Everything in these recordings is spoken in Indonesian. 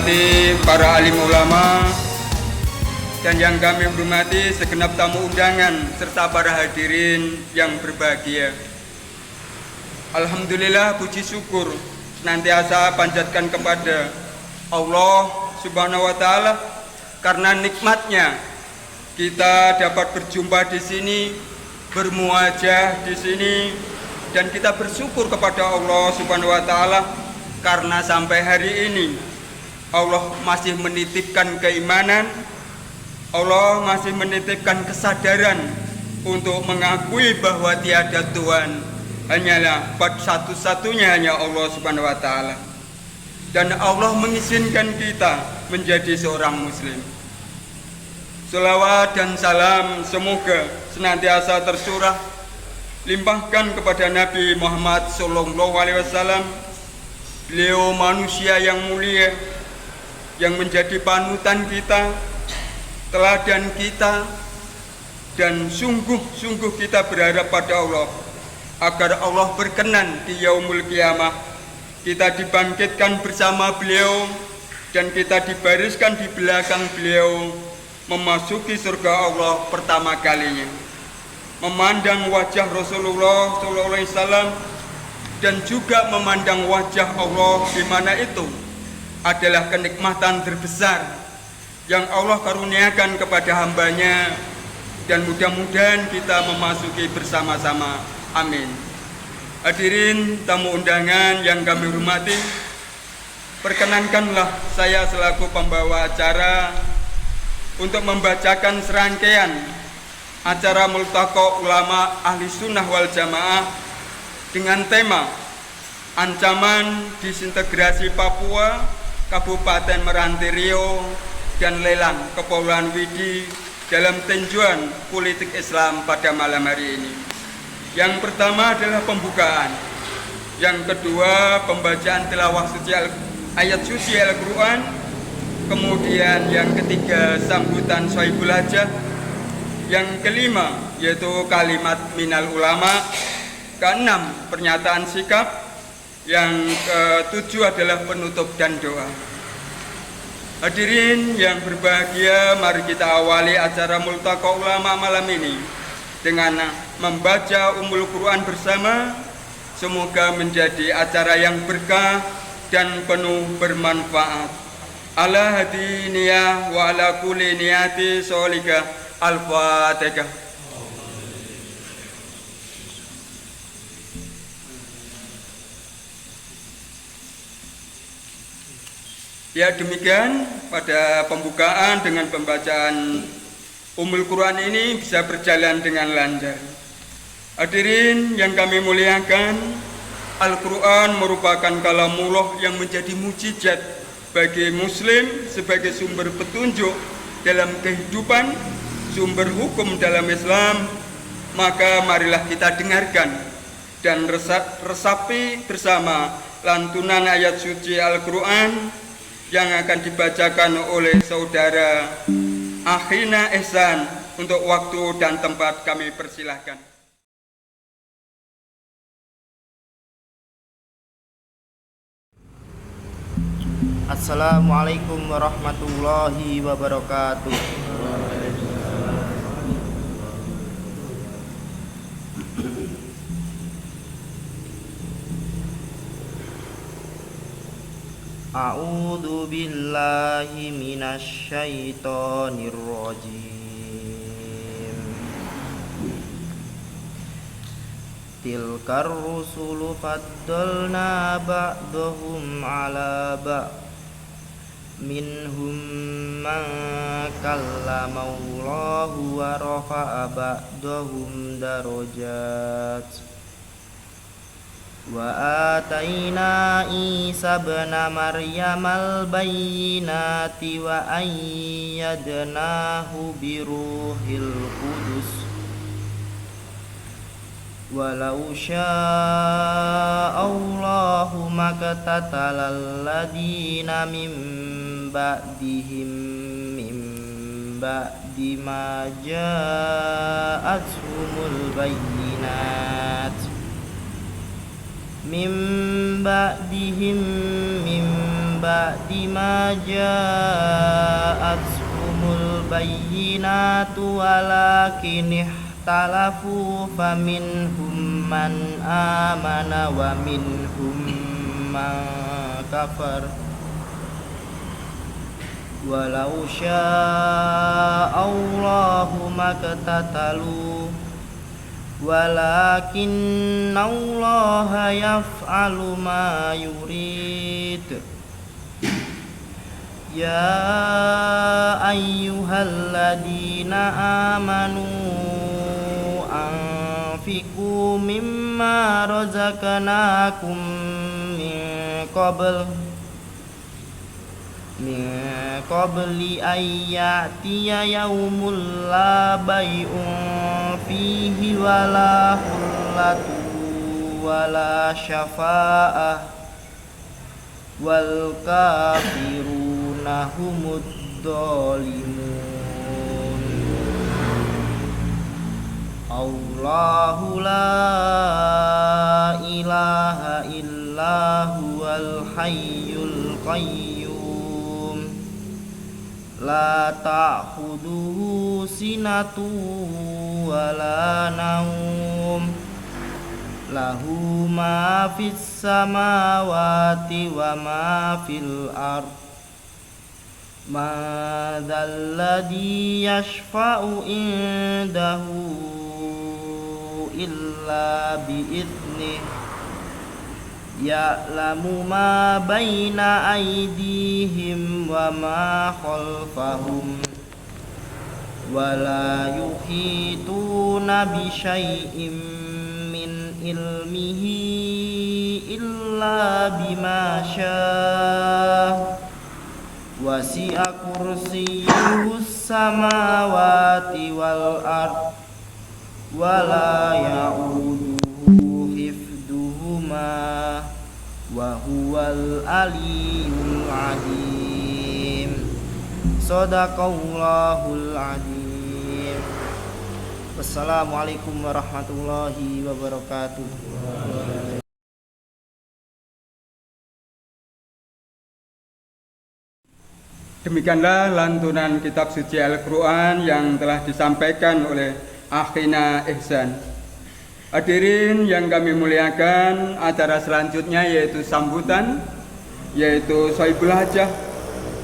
hormati para alim ulama dan yang kami hormati segenap tamu undangan serta para hadirin yang berbahagia. Alhamdulillah, puji syukur senantiasa panjatkan kepada Allah Subhanahu wa taala karena nikmatnya kita dapat berjumpa di sini, bermuajah di sini, dan kita bersyukur kepada Allah Subhanahu wa taala karena sampai hari ini Allah masih menitipkan keimanan, Allah masih menitipkan kesadaran untuk mengakui bahwa tiada Tuhan, hanyalah satu-satunya hanya Allah Subhanahu wa taala. Dan Allah mengizinkan kita menjadi seorang muslim. Selawat dan salam semoga senantiasa tercurah limpahkan kepada Nabi Muhammad SAW. Beliau manusia yang mulia, yang menjadi panutan kita, teladan kita, dan sungguh-sungguh kita berharap pada Allah agar Allah berkenan di yaumul qiyamah kita dibangkitkan bersama beliau dan kita dibariskan di belakang beliau memasuki surga Allah pertama kalinya, memandang wajah Rasulullah SAW dan juga memandang wajah Allah, di mana itu adalah kenikmatan terbesar yang Allah karuniakan kepada hambanya, dan mudah-mudahan kita memasuki bersama-sama. Amin. Hadirin tamu undangan yang kami hormati, perkenankanlah saya selaku pembawa acara untuk membacakan serangkaian acara Multaqa Ulama Ahli Sunnah wal Jamaah dengan tema Ancaman Disintegrasi Papua, Kabupaten Meranti Riau, dan Lelang Kepulauan Widi dalam tinjauan politik Islam pada malam hari ini. Yang pertama adalah pembukaan, yang kedua pembacaan tilawah suci ayat suci Al-Quran, kemudian yang ketiga sambutan Sohibul Hajah, yang kelima yaitu kalimat minal ulama, keenam pernyataan sikap, yang ketujuh adalah penutup dan doa. Hadirin yang berbahagia, mari kita awali acara Multaqa Ulama malam ini dengan membaca Ummul Quran bersama. Semoga menjadi acara yang berkah dan penuh bermanfaat. Ala hadi niyah wa ala kulli niyati sholihah. Al-Fatihah. Ya, demikian pada pembukaan dengan pembacaan Ummul Quran ini bisa berjalan dengan lancar. Hadirin yang kami muliakan, Al-Quran merupakan kalamullah yang menjadi mukjizat bagi muslim sebagai sumber petunjuk dalam kehidupan, sumber hukum dalam Islam. Maka marilah kita dengarkan dan resapi bersama lantunan ayat suci Al-Quran yang akan dibacakan oleh saudara Akhina Ihsan. Untuk waktu dan tempat kami persilahkan. Assalamualaikum warahmatullahi wabarakatuh. A'udzu billahi minasy syaithanir rajim. Tilkar rusulu faddalna ba'dahum 'ala ba'd minhum man kallamallahu wa rafa'a ba'dahum darajat. Wa atayna Isa ibna Maryamal bayyinati wa ayyadnahu biruhil qudus. Walau sya'allahu maqtatalal ladina min ba'dihim min ba'di ma ja'atuhumul bayyinat min ba'dihim min ba'di ma ja'athumul bayyinatu walakin ihtalafu faminhum man amana wa minhum man kafar walau sya'allahu maqtatalu walakinnallaha yaf'alu ma yurid. Ya ayyuhalladzina amanu anfiqu mimma razaqnakum min qabli an ya'tiya yaumul la bay'un fihi wala khullatu wala syafa'ah wal kafiruna humud dhalimun. Allahu la ilaha illa huwal hayyul qayyum la ta'khudhuhu sinatu wala naum lahu ma fis samawati wa ma fil ard ma dzalladzi yashfa'u indahu illa bi'idnih ya'lamu ma baina aydihim wa ma khalfahum wa la yuhituna bi syai'in min ilmihi illa bima syaa wasi'a kursiyyuhus samawati wal ard wa la ya'uduhu hifdhuhuma wa huwal aliyyul azim. Shadaqallahul azim. Wassalamualaikum warahmatullahi wabarakatuh. Demikianlah lantunan kitab suci Al-Quran yang telah disampaikan oleh Akhina Ihsan. Hadirin yang kami muliakan, acara selanjutnya yaitu sambutan, yaitu Sohibul Hajah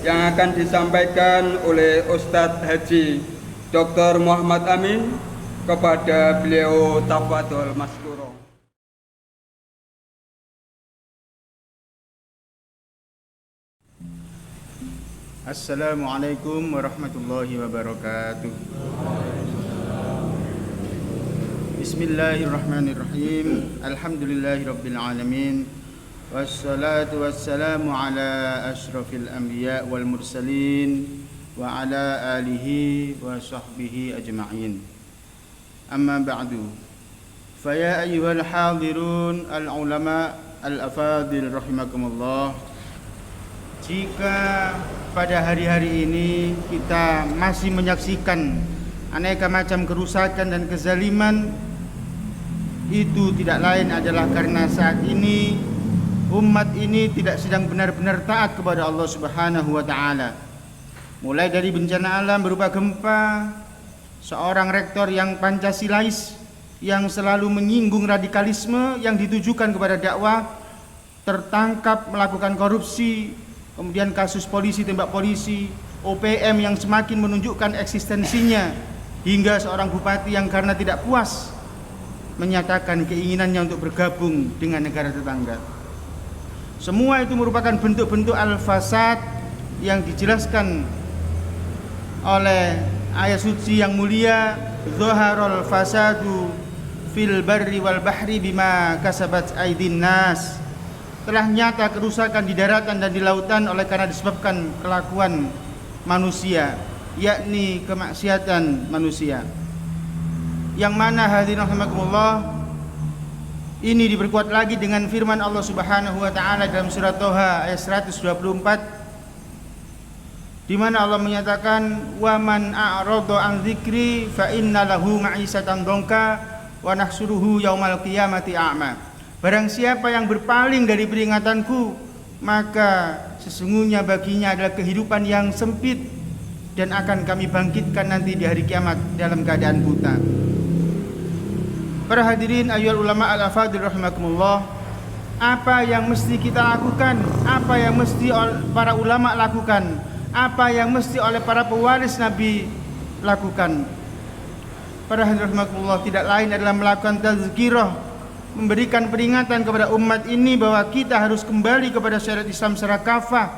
yang akan disampaikan oleh Ustadz Haji Dr. Muhammad Amin. Kepada beliau tafadhol maskuro. Assalamualaikum warahmatullahi wabarakatuh. Bismillahirrahmanirrahim. Alhamdulillahi rabbil alamin. Wassalatu wassalamu ala asyrafil anbiya wal mursalin wa ala alihi wa sahbihi ajma'in. Amma ba'du. Faya ayyuhal hadirun al-ulama al-afadil rahimakumullah. Jika pada hari-hari ini kita masih menyaksikan aneka macam kerusakan dan kezaliman, itu tidak lain adalah karena saat ini umat ini tidak sedang benar-benar taat kepada Allah Subhanahu wa taala. Mulai dari bencana alam berupa gempa, seorang rektor yang Pancasilais yang selalu menyinggung radikalisme yang ditujukan kepada dakwah tertangkap melakukan korupsi, kemudian kasus polisi tembak polisi, OPM yang semakin menunjukkan eksistensinya, hingga seorang bupati yang karena tidak puas menyatakan keinginannya untuk bergabung dengan negara tetangga. Semua itu merupakan bentuk-bentuk al-fasad yang dijelaskan oleh ayat suci yang mulia, zaharul fasadu fil barri wal bahri bima kasabat aydin nas. Telah nyata kerusakan di daratan dan di lautan oleh karena disebabkan kelakuan manusia, yakni kemaksiatan manusia. Yang mana hadirin rahimakumullah, ini diperkuat lagi dengan firman Allah Subhanahu wa taala dalam surat Toha ayat 124, di mana Allah menyatakan wa man a'rada an dzikri fa inna lahu ma'isatan dhanka wa nahsuruhu yaumal qiyamati a'ma. Barang siapa yang berpaling dari peringatanku, maka sesungguhnya baginya adalah kehidupan yang sempit dan akan kami bangkitkan nanti di hari kiamat dalam keadaan buta. Para hadirin ayyuhal ulama al-afadhil rahimakumullah, apa yang mesti kita lakukan, apa yang mesti para ulama lakukan, apa yang mesti oleh para pewaris Nabi lakukan. Para hadirin rahimakumullah, tidak lain adalah melakukan tazkirah, memberikan peringatan kepada umat ini bahwa kita harus kembali kepada syariat Islam secara kafah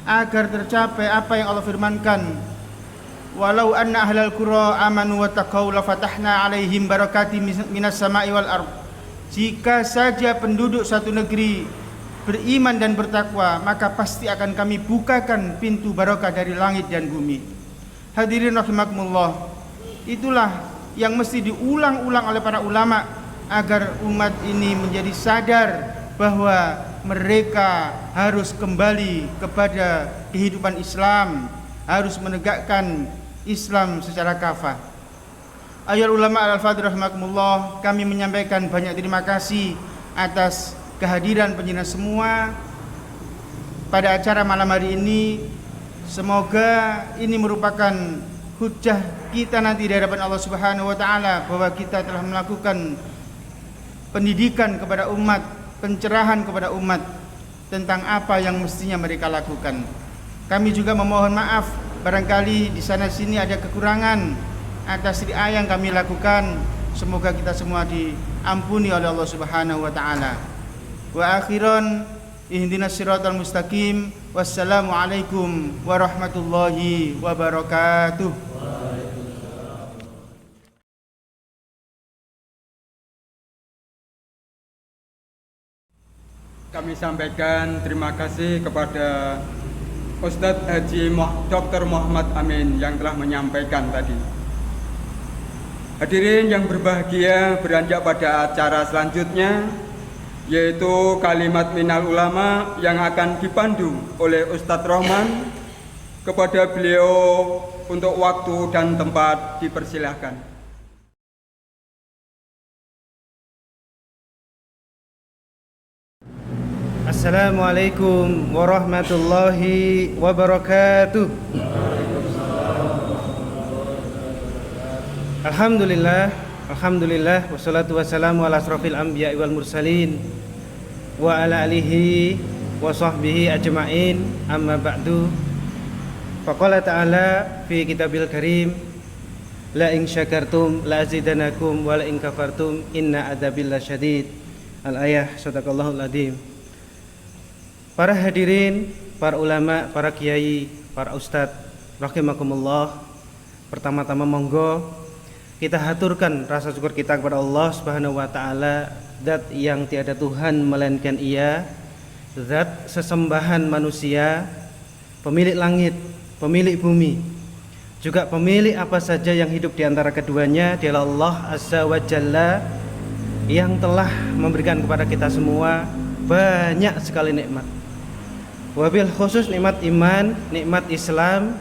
agar tercapai apa yang Allah firmankan, walau anna ahlal qura amanu wa taqaw la fatahna alaihim barakati minas sama'i wal ard. Jika saja penduduk satu negeri beriman dan bertakwa, maka pasti akan kami bukakan pintu barokah dari langit dan bumi. Hadirin rahimakumullah, itulah yang mesti diulang-ulang oleh para ulama agar umat ini menjadi sadar bahwa mereka harus kembali kepada kehidupan Islam, harus menegakkan Islam secara kafah. Ayyuhal ulama al-fadhil rahimakumullah, kami menyampaikan banyak terima kasih atas kehadiran penjina semua pada acara malam hari ini. Semoga ini merupakan hujjah kita nanti di hadapan Allah Subhanahu wa taala bahwa kita telah melakukan pendidikan kepada umat, pencerahan kepada umat tentang apa yang mestinya mereka lakukan. Kami juga memohon maaf barangkali di sana sini ada kekurangan atas riak yang kami lakukan. Semoga kita semua diampuni oleh Allah Subhanahu wa taala. Wa akhiran ihdinas siratal mustaqim. Wassalamu alaikum warahmatullahi wabarakatuh. Kami sampaikan terima kasih kepada Ustadz Haji Dr. Muhammad Amin yang telah menyampaikan tadi. Hadirin yang berbahagia, beranjak pada acara selanjutnya, yaitu kalimat minal ulama yang akan dipandu oleh Ustadz Rohman. Kepada beliau untuk waktu dan tempat dipersilahkan. Assalamualaikum warahmatullahi wabarakatuh. Alhamdulillah wassalatu wassalamu ala asrofil anbiya wal mursalin wa ala alihi wa sahbihi ajma'in, amma ba'du. Faqala ta'ala fi kitabil karim, la in syakartum la azidanakum wa la in kafartum inna adzabil lasyadid. Al-ayah, sadaqallahul adzim. Para hadirin, para ulama, para kiai, para ustadz rahimakumullah, pertama-tama monggo kita haturkan rasa syukur kita kepada Allah Subhanahu wa taala, zat yang tiada Tuhan melainkan Ia, zat sesembahan manusia, pemilik langit, pemilik bumi, juga pemilik apa saja yang hidup di antara keduanya. Dialah Allah Azza wa Jalla yang telah memberikan kepada kita semua banyak sekali nikmat. Wabil khusus nikmat iman, nikmat Islam,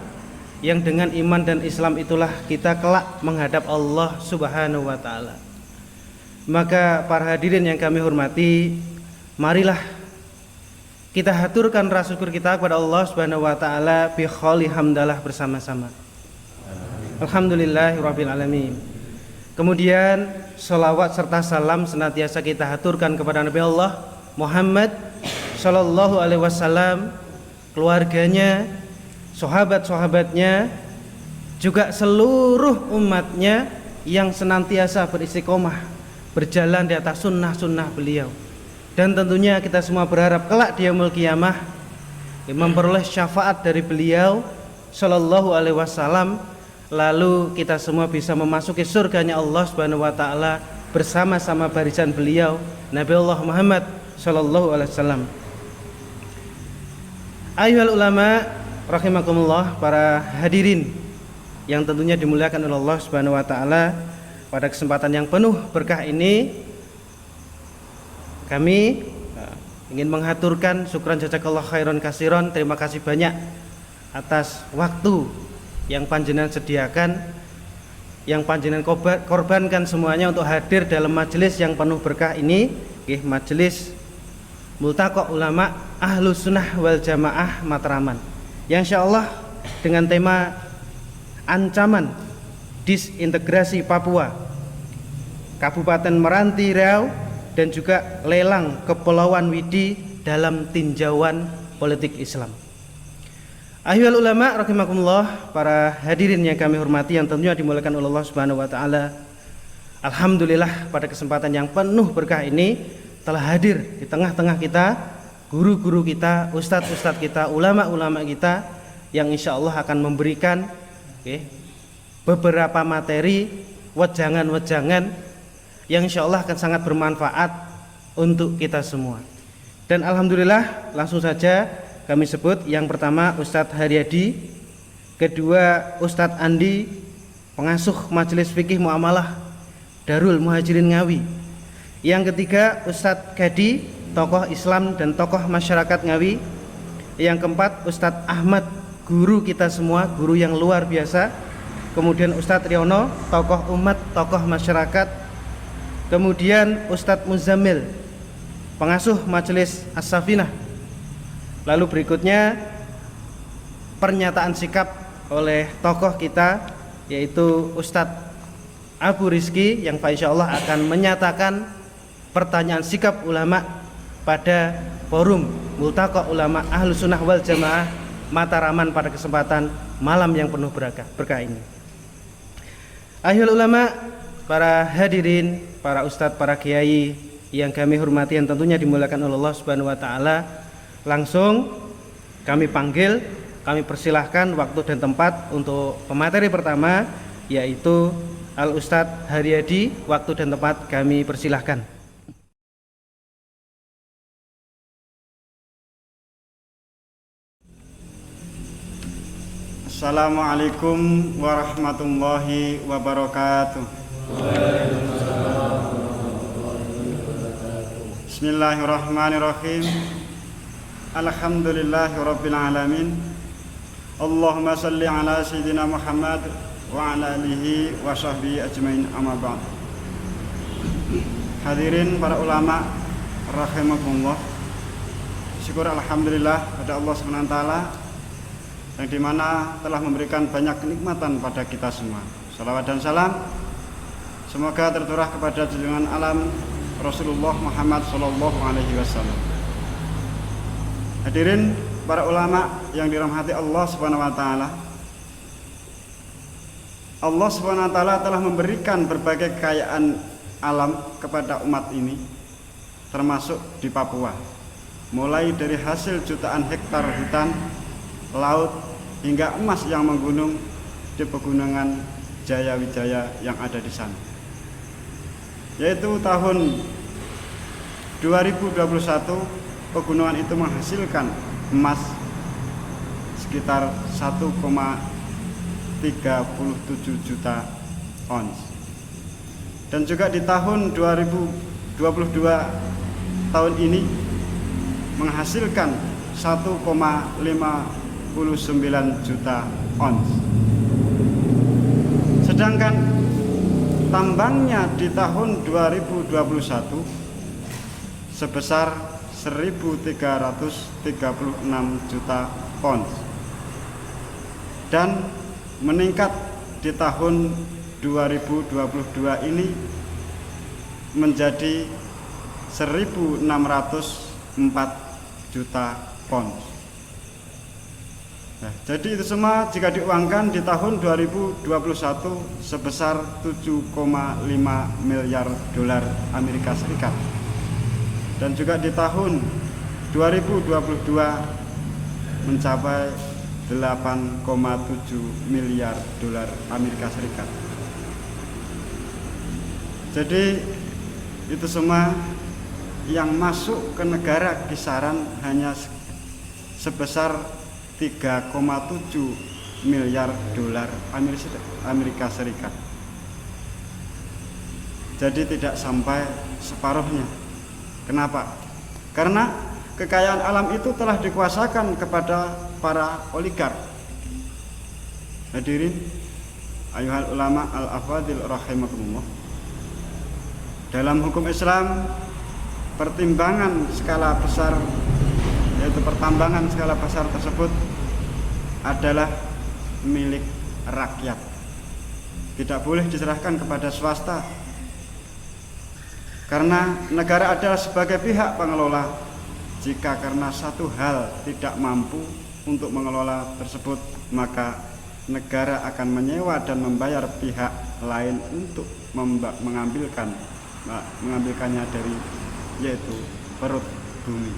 yang dengan iman dan Islam itulah kita kelak menghadap Allah Subhanahu wa taala. Maka para hadirin yang kami hormati, marilah kita haturkan rasa syukur kita kepada Allah Subhanahu wa taala bi kholi hamdalah bersama-sama. Alhamdulillahirabbil alamin. Kemudian selawat serta salam senantiasa kita haturkan kepada Nabi Allah Muhammad sallallahu alaihi wasallam, keluarganya, sahabat-sahabatnya, juga seluruh umatnya yang senantiasa beristiqomah berjalan di atas sunnah-sunnah beliau. Dan tentunya kita semua berharap kelak di yaumul qiyamah memperoleh syafaat dari beliau sallallahu alaihi wasallam, lalu kita semua bisa memasuki surganya Allah Subhanahu wa taala bersama-sama barisan beliau Nabi Allah Muhammad sallallahu alaihi wasallam. Ayyuhal ulama rahimakumullah, para hadirin yang tentunya dimuliakan oleh Allah Subhanahu wa taala, pada kesempatan yang penuh berkah ini kami ingin menghaturkan syukran jazakallahu khairan katsiran, terima kasih banyak atas waktu yang panjenengan sediakan, yang panjenengan korbankan semuanya untuk hadir dalam majelis yang penuh berkah ini, majelis Multaqa Ulama Ahlus Sunnah wal Jamaah Matraman, yang insyaallah dengan tema ancaman disintegrasi Papua, Kabupaten Meranti Riau, dan juga lelang Kepulauan Widi dalam tinjauan politik Islam. Ayyuhal ulama rahimakumullah, para hadirin yang kami hormati yang tentunya dimuliakan oleh Allah Subhanahu wa taala. Alhamdulillah pada kesempatan yang penuh berkah ini telah hadir di tengah-tengah kita guru-guru kita, ustadz-ustadz kita, ulama-ulama kita yang insya Allah akan memberikan beberapa materi, wejangan-wejangan yang insya Allah akan sangat bermanfaat untuk kita semua. Dan alhamdulillah langsung saja kami sebut, yang pertama Ustadz Haryadi, kedua Ustadz Andi, pengasuh Majelis Fikih Muamalah Darul Muhajirin Ngawi, yang ketiga Ustadz Gadi, tokoh Islam dan tokoh masyarakat Ngawi, yang keempat Ustadz Ahmad, guru kita semua, guru yang luar biasa, kemudian Ustadz Riono, tokoh umat, tokoh masyarakat, kemudian Ustadz Muzammil, pengasuh Majelis As-Safinah. Lalu berikutnya pernyataan sikap oleh tokoh kita, yaitu Ustadz Abu Rizki, yang insyaallah akan menyatakan pertanyaan sikap ulama pada forum Multaqa Ulama Ahlus Sunnah wal Jamaah Mataraman pada kesempatan malam yang penuh berkah ini. Ahlul ulama, para hadirin, para ustadz, para kiai yang kami hormati yang tentunya dimuliakan oleh Allah Subhanahu wa taala, langsung kami panggil, kami persilahkan waktu dan tempat untuk pemateri pertama, yaitu Al Ustadz Haryadi. Waktu dan tempat kami persilahkan. Assalamualaikum warahmatullahi wabarakatuh. Bismillahirrahmanirrahim. Alhamdulillahi rabbil alamin. Allahumma salli ala sayyidina Muhammad wa ala alihi wa sahbihi ajmain, amma ba'd. Hadirin para ulama rahimakumullah, syukur alhamdulillah pada Allah Subhanahu wa taala yang dimana telah memberikan banyak kenikmatan pada kita semua. Salawat dan salam semoga tercurah kepada junjungan alam Rasulullah Muhammad sallallahu alaihi wasallam. Hadirin para ulama yang dirahmati Allah Subhanahu wa taala, Allah Subhanahu wa taala telah memberikan berbagai kekayaan alam kepada umat ini, termasuk di Papua. Mulai dari hasil jutaan hektar hutan, laut, hingga emas yang menggunung di pegunungan Jaya Wijaya yang ada di sana. Yaitu tahun 2021 pegunungan itu menghasilkan emas sekitar 1,37 juta ons. Dan juga di tahun 2022 tahun ini menghasilkan 1,59 juta ons. Sedangkan tambangnya di tahun 2021 sebesar 1.336 juta ons dan meningkat di tahun 2022 ini menjadi 1.604 juta ons. Nah, jadi itu semua jika diuangkan di tahun 2021 sebesar 7,5 miliar dolar Amerika Serikat. Dan juga di tahun 2022 mencapai 8,7 miliar dolar Amerika Serikat. Jadi itu semua yang masuk ke negara kisaran hanya sebesar 3,7 miliar dolar Amerika Serikat. Jadi tidak sampai separuhnya. Kenapa? Karena kekayaan alam itu telah dikuasakan kepada para oligark. Hadirin ayuhal ulama al-afadil rahimakumullah. Dalam hukum Islam pertimbangan skala besar, yaitu pertambangan skala besar tersebut adalah milik rakyat, tidak boleh diserahkan kepada swasta, karena negara adalah sebagai pihak pengelola. Jika karena satu hal tidak mampu untuk mengelola tersebut, maka negara akan menyewa dan membayar pihak lain untuk mengambilkannya dari, yaitu perut bumi,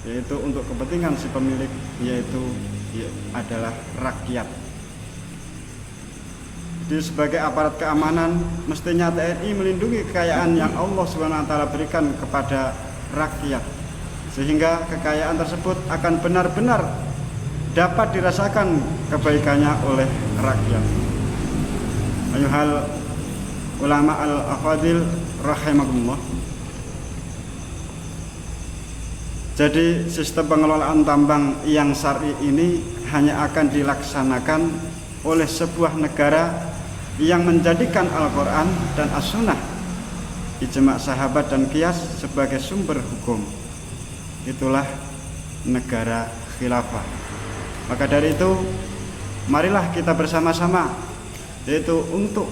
yaitu untuk kepentingan si pemilik, yaitu adalah rakyat. Jadi sebagai aparat keamanan, mestinya TNI melindungi kekayaan yang Allah SWT berikan kepada rakyat, sehingga kekayaan tersebut akan benar-benar dapat dirasakan kebaikannya oleh rakyat. Ayuhal ulama al-afadil rahimakumullah. Jadi sistem pengelolaan tambang yang syar'i ini hanya akan dilaksanakan oleh sebuah negara yang menjadikan Al-Quran dan As-Sunnah, ijma' sahabat dan qiyas sebagai sumber hukum. Itulah negara khilafah. Maka dari itu, marilah kita bersama-sama, yaitu untuk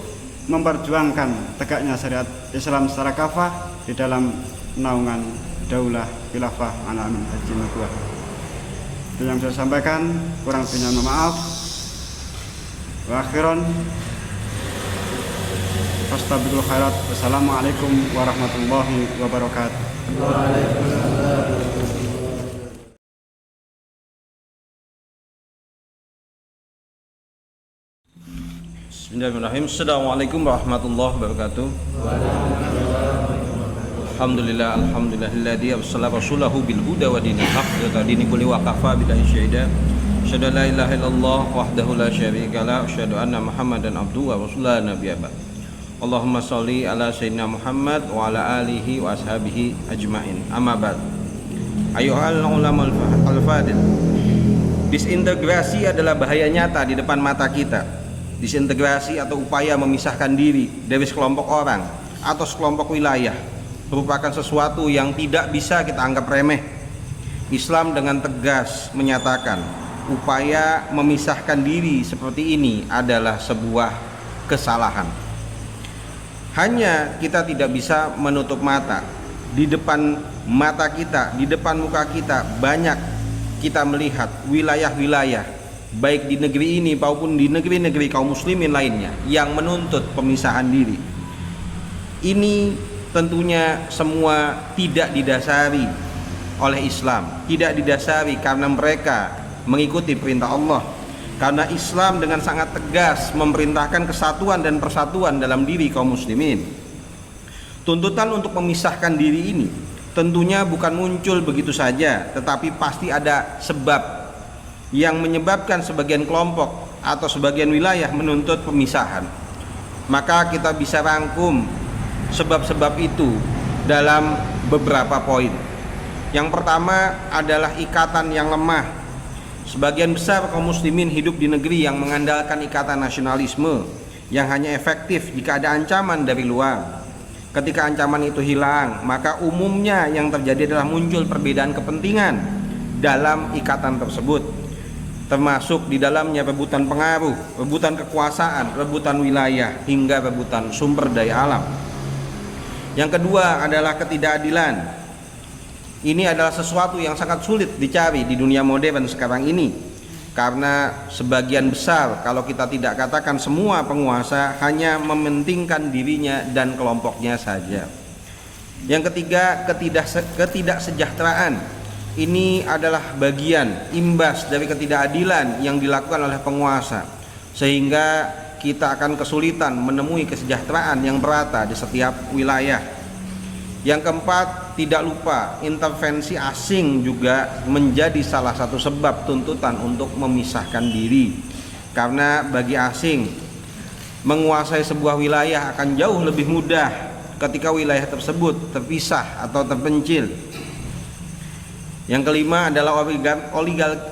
memperjuangkan tegaknya syariat Islam secara kafah di dalam naungan daulah khilafah Al-Amin Haji Mabuah. Itu yang saya sampaikan, kurang lebihnya mohon maaf. Wa akhiran fastabiqul khairat. Wassalamualaikum warahmatullahi wabarakatuh. Bismillahirrahmanirrahim. Assalamualaikum warahmatullahi wabarakatuh. Alhamdulillah, alhamdulillahilladzi arsala rasulahu bil huda wa dinil haqq wa dini kulli wa kafa billahi syahida. Asyhadu an la ilaha illallah wahdahu la syarika lah, asyhadu anna Muhammadan abduhu wa rasuluhu nabiyya ba'd. Allahumma shalli ala sayyidina Muhammad wa ala alihi wa ashabihi ajmain. Amma ba'd. Ayyuhal ulama al-fadil. Disintegrasi adalah bahaya nyata di depan mata kita. Disintegrasi atau upaya memisahkan diri dari sekelompok orang atau sekelompok wilayah merupakan sesuatu yang tidak bisa kita anggap remeh. Islam dengan tegas menyatakan upaya memisahkan diri seperti ini adalah sebuah kesalahan. Hanya kita tidak bisa menutup mata. Di depan mata kita, di depan muka kita, banyak kita melihat wilayah-wilayah baik di negeri ini maupun di negeri-negeri kaum muslimin lainnya yang menuntut pemisahan diri. Ini tentunya semua tidak didasari oleh Islam, tidak didasari karena mereka mengikuti perintah Allah, karena Islam dengan sangat tegas memerintahkan kesatuan dan persatuan dalam diri kaum muslimin. Tuntutan untuk memisahkan diri ini tentunya bukan muncul begitu saja, tetapi pasti ada sebab yang menyebabkan sebagian kelompok atau sebagian wilayah menuntut pemisahan. Maka kita bisa rangkum sebab-sebab itu dalam beberapa poin. Yang pertama adalah ikatan yang lemah. Sebagian besar kaum muslimin hidup di negeri yang mengandalkan ikatan nasionalisme yang hanya efektif jika ada ancaman dari luar. Ketika ancaman itu hilang, maka umumnya yang terjadi adalah muncul perbedaan kepentingan dalam ikatan tersebut, termasuk di dalamnya rebutan pengaruh, rebutan kekuasaan, rebutan wilayah, hingga rebutan sumber daya alam. Yang kedua adalah ketidakadilan. Ini adalah sesuatu yang sangat sulit dicari di dunia modern sekarang ini, karena sebagian besar, kalau kita tidak katakan semua penguasa, hanya mementingkan dirinya dan kelompoknya saja. Yang ketiga, ketidaksejahteraan. Ini adalah bagian imbas dari ketidakadilan yang dilakukan oleh penguasa, sehingga kita akan kesulitan menemui kesejahteraan yang merata di setiap wilayah. Yang keempat, tidak lupa intervensi asing juga menjadi salah satu sebab tuntutan untuk memisahkan diri. Karena bagi asing, menguasai sebuah wilayah akan jauh lebih mudah ketika wilayah tersebut terpisah atau terpencil. Yang kelima adalah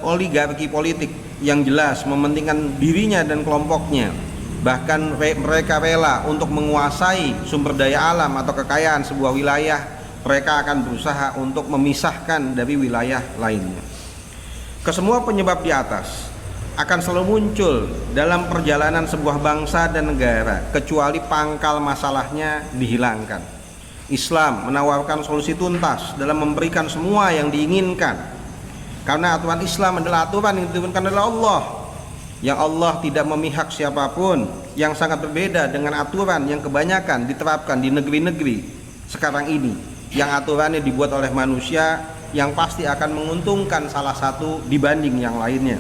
oligarki politik yang jelas mementingkan dirinya dan kelompoknya. Bahkan mereka rela untuk menguasai sumber daya alam atau kekayaan sebuah wilayah, mereka akan berusaha untuk memisahkan dari wilayah lainnya. Kesemua penyebab di atas akan selalu muncul dalam perjalanan sebuah bangsa dan negara kecuali pangkal masalahnya dihilangkan. Islam menawarkan solusi tuntas dalam memberikan semua yang diinginkan, karena aturan Islam adalah aturan yang diturunkan oleh Allah, yang Allah tidak memihak siapapun, yang sangat berbeda dengan aturan yang kebanyakan diterapkan di negeri-negeri sekarang ini, yang aturannya dibuat oleh manusia yang pasti akan menguntungkan salah satu dibanding yang lainnya.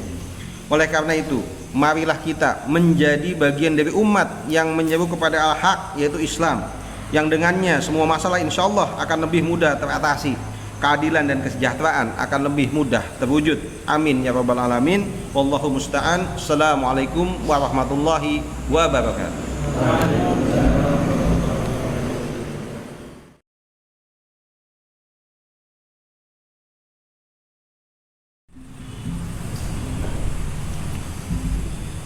Oleh karena itu, marilah kita menjadi bagian dari umat yang menyeru kepada al-haq, yaitu Islam, yang dengannya semua masalah insya Allah akan lebih mudah teratasi, keadilan dan kesejahteraan akan lebih mudah terwujud. Amin ya rabbal alamin. Wallahu musta'an. Assalamualaikum warahmatullahi wabarakatuh.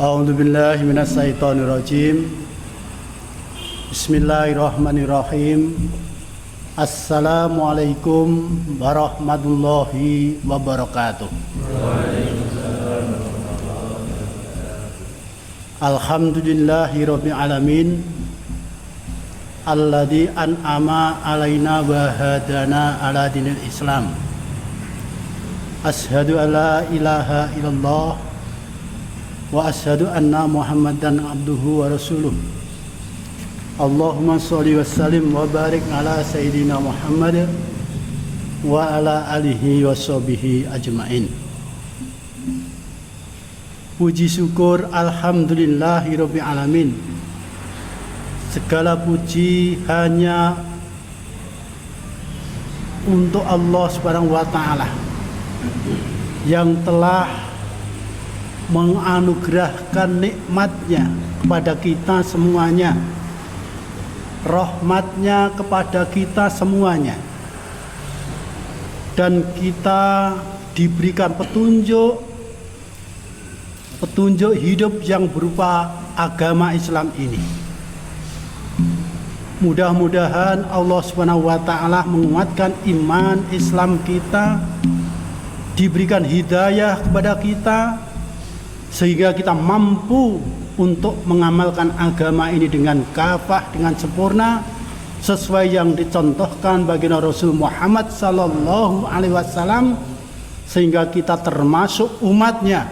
A'udzu billahi minasyaitonir rajim. Bismillahirrahmanirrahim. Assalamualaikum warahmatullahi wabarakatuh. Alhamdulillahirabbil alamin. Alladzi an'ama alaina wa hadana ala dinil Islam. Asyhadu an la ilaha illallah wa asyhadu anna Muhammadan abduhu wa rasuluh. Allahumma sholli wa sallim wa barik ala sayyidina Muhammad wa ala alihi wa sahbihi ajmain. Puji syukur alhamdulillahirabbil alamin. Segala puji hanya untuk Allah Subhanahu wa taala yang telah menganugerahkan nikmatnya kepada kita semuanya, rahmatnya kepada kita semuanya, dan kita diberikan petunjuk hidup yang berupa agama Islam ini. Mudah-mudahan Allah Subhanahu wa taala menguatkan iman Islam kita, diberikan hidayah kepada kita sehingga kita mampu untuk mengamalkan agama ini dengan kafah, dengan sempurna, sesuai yang dicontohkan baginda Rasul Muhammad sallallahu alaihi wasallam, sehingga kita termasuk umatnya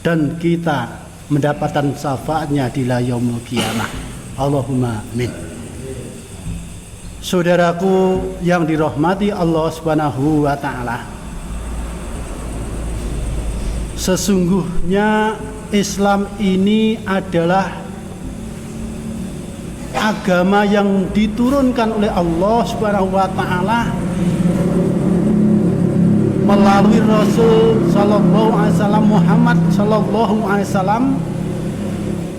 dan kita mendapatkan syafaatnya di yaumul qiyamah. Allahumma amin. Saudaraku yang dirahmati Allah Subhanahu wa taala, sesungguhnya Islam ini adalah agama yang diturunkan oleh Allah Subhanahu wa taala melalui Rasul sallallahu alaihi wasallam Muhammad sallallahu alaihi wasallam,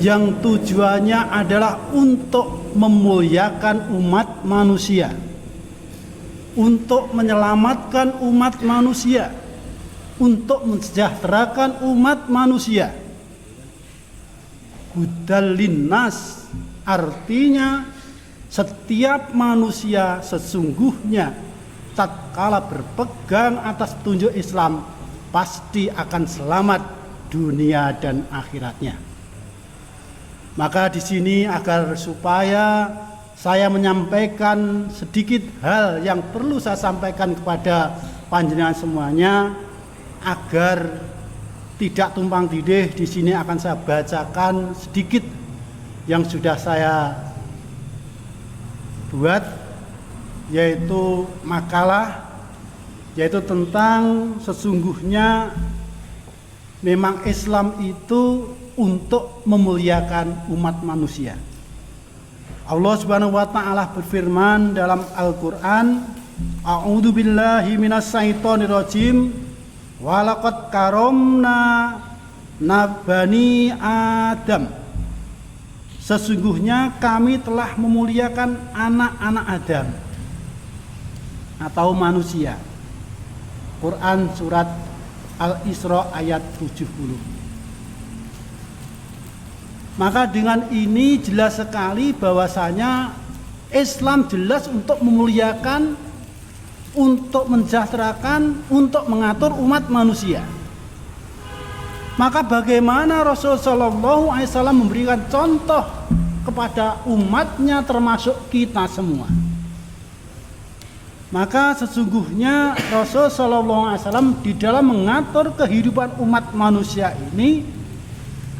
yang tujuannya adalah untuk memuliakan umat manusia, untuk menyelamatkan umat manusia, untuk mensejahterakan umat manusia. Hudal linnas, artinya setiap manusia sesungguhnya tatkala berpegang atas petunjuk Islam pasti akan selamat dunia dan akhiratnya. Maka di sini agar supaya saya menyampaikan sedikit hal yang perlu saya sampaikan kepada panjenengan semuanya, agar tidak tumpang tindih, di sini akan saya bacakan sedikit yang sudah saya buat, yaitu makalah, yaitu tentang sesungguhnya memang Islam itu untuk memuliakan umat manusia. Allah Subhanahu wa taala berfirman dalam Al-Qur'an, A'udzu billahi minasyaitonir rajim. Walaqad karomna bani Adam. Sesungguhnya kami telah memuliakan anak-anak Adam atau manusia. Quran surat Al-Isra ayat 70. Maka dengan ini jelas sekali bahwasanya Islam jelas untuk memuliakan, untuk mensejahterakan, untuk mengatur umat manusia. Maka bagaimana Rasulullah SAW memberikan contoh kepada umatnya termasuk kita semua. Maka sesungguhnya Rasulullah SAW di dalam mengatur kehidupan umat manusia ini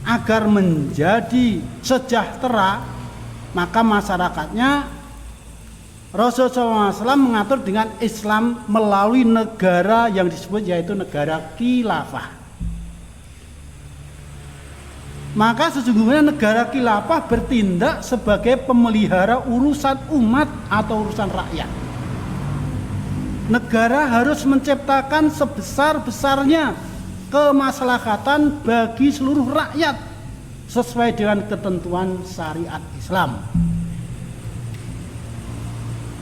agar menjadi sejahtera, maka masyarakatnya Rasulullah SAW mengatur dengan Islam melalui negara yang disebut yaitu negara khilafah. Maka sesungguhnya negara khilafah bertindak sebagai pemelihara urusan umat atau urusan rakyat. Negara harus menciptakan sebesar-besarnya kemaslahatan bagi seluruh rakyat sesuai dengan ketentuan syariat Islam.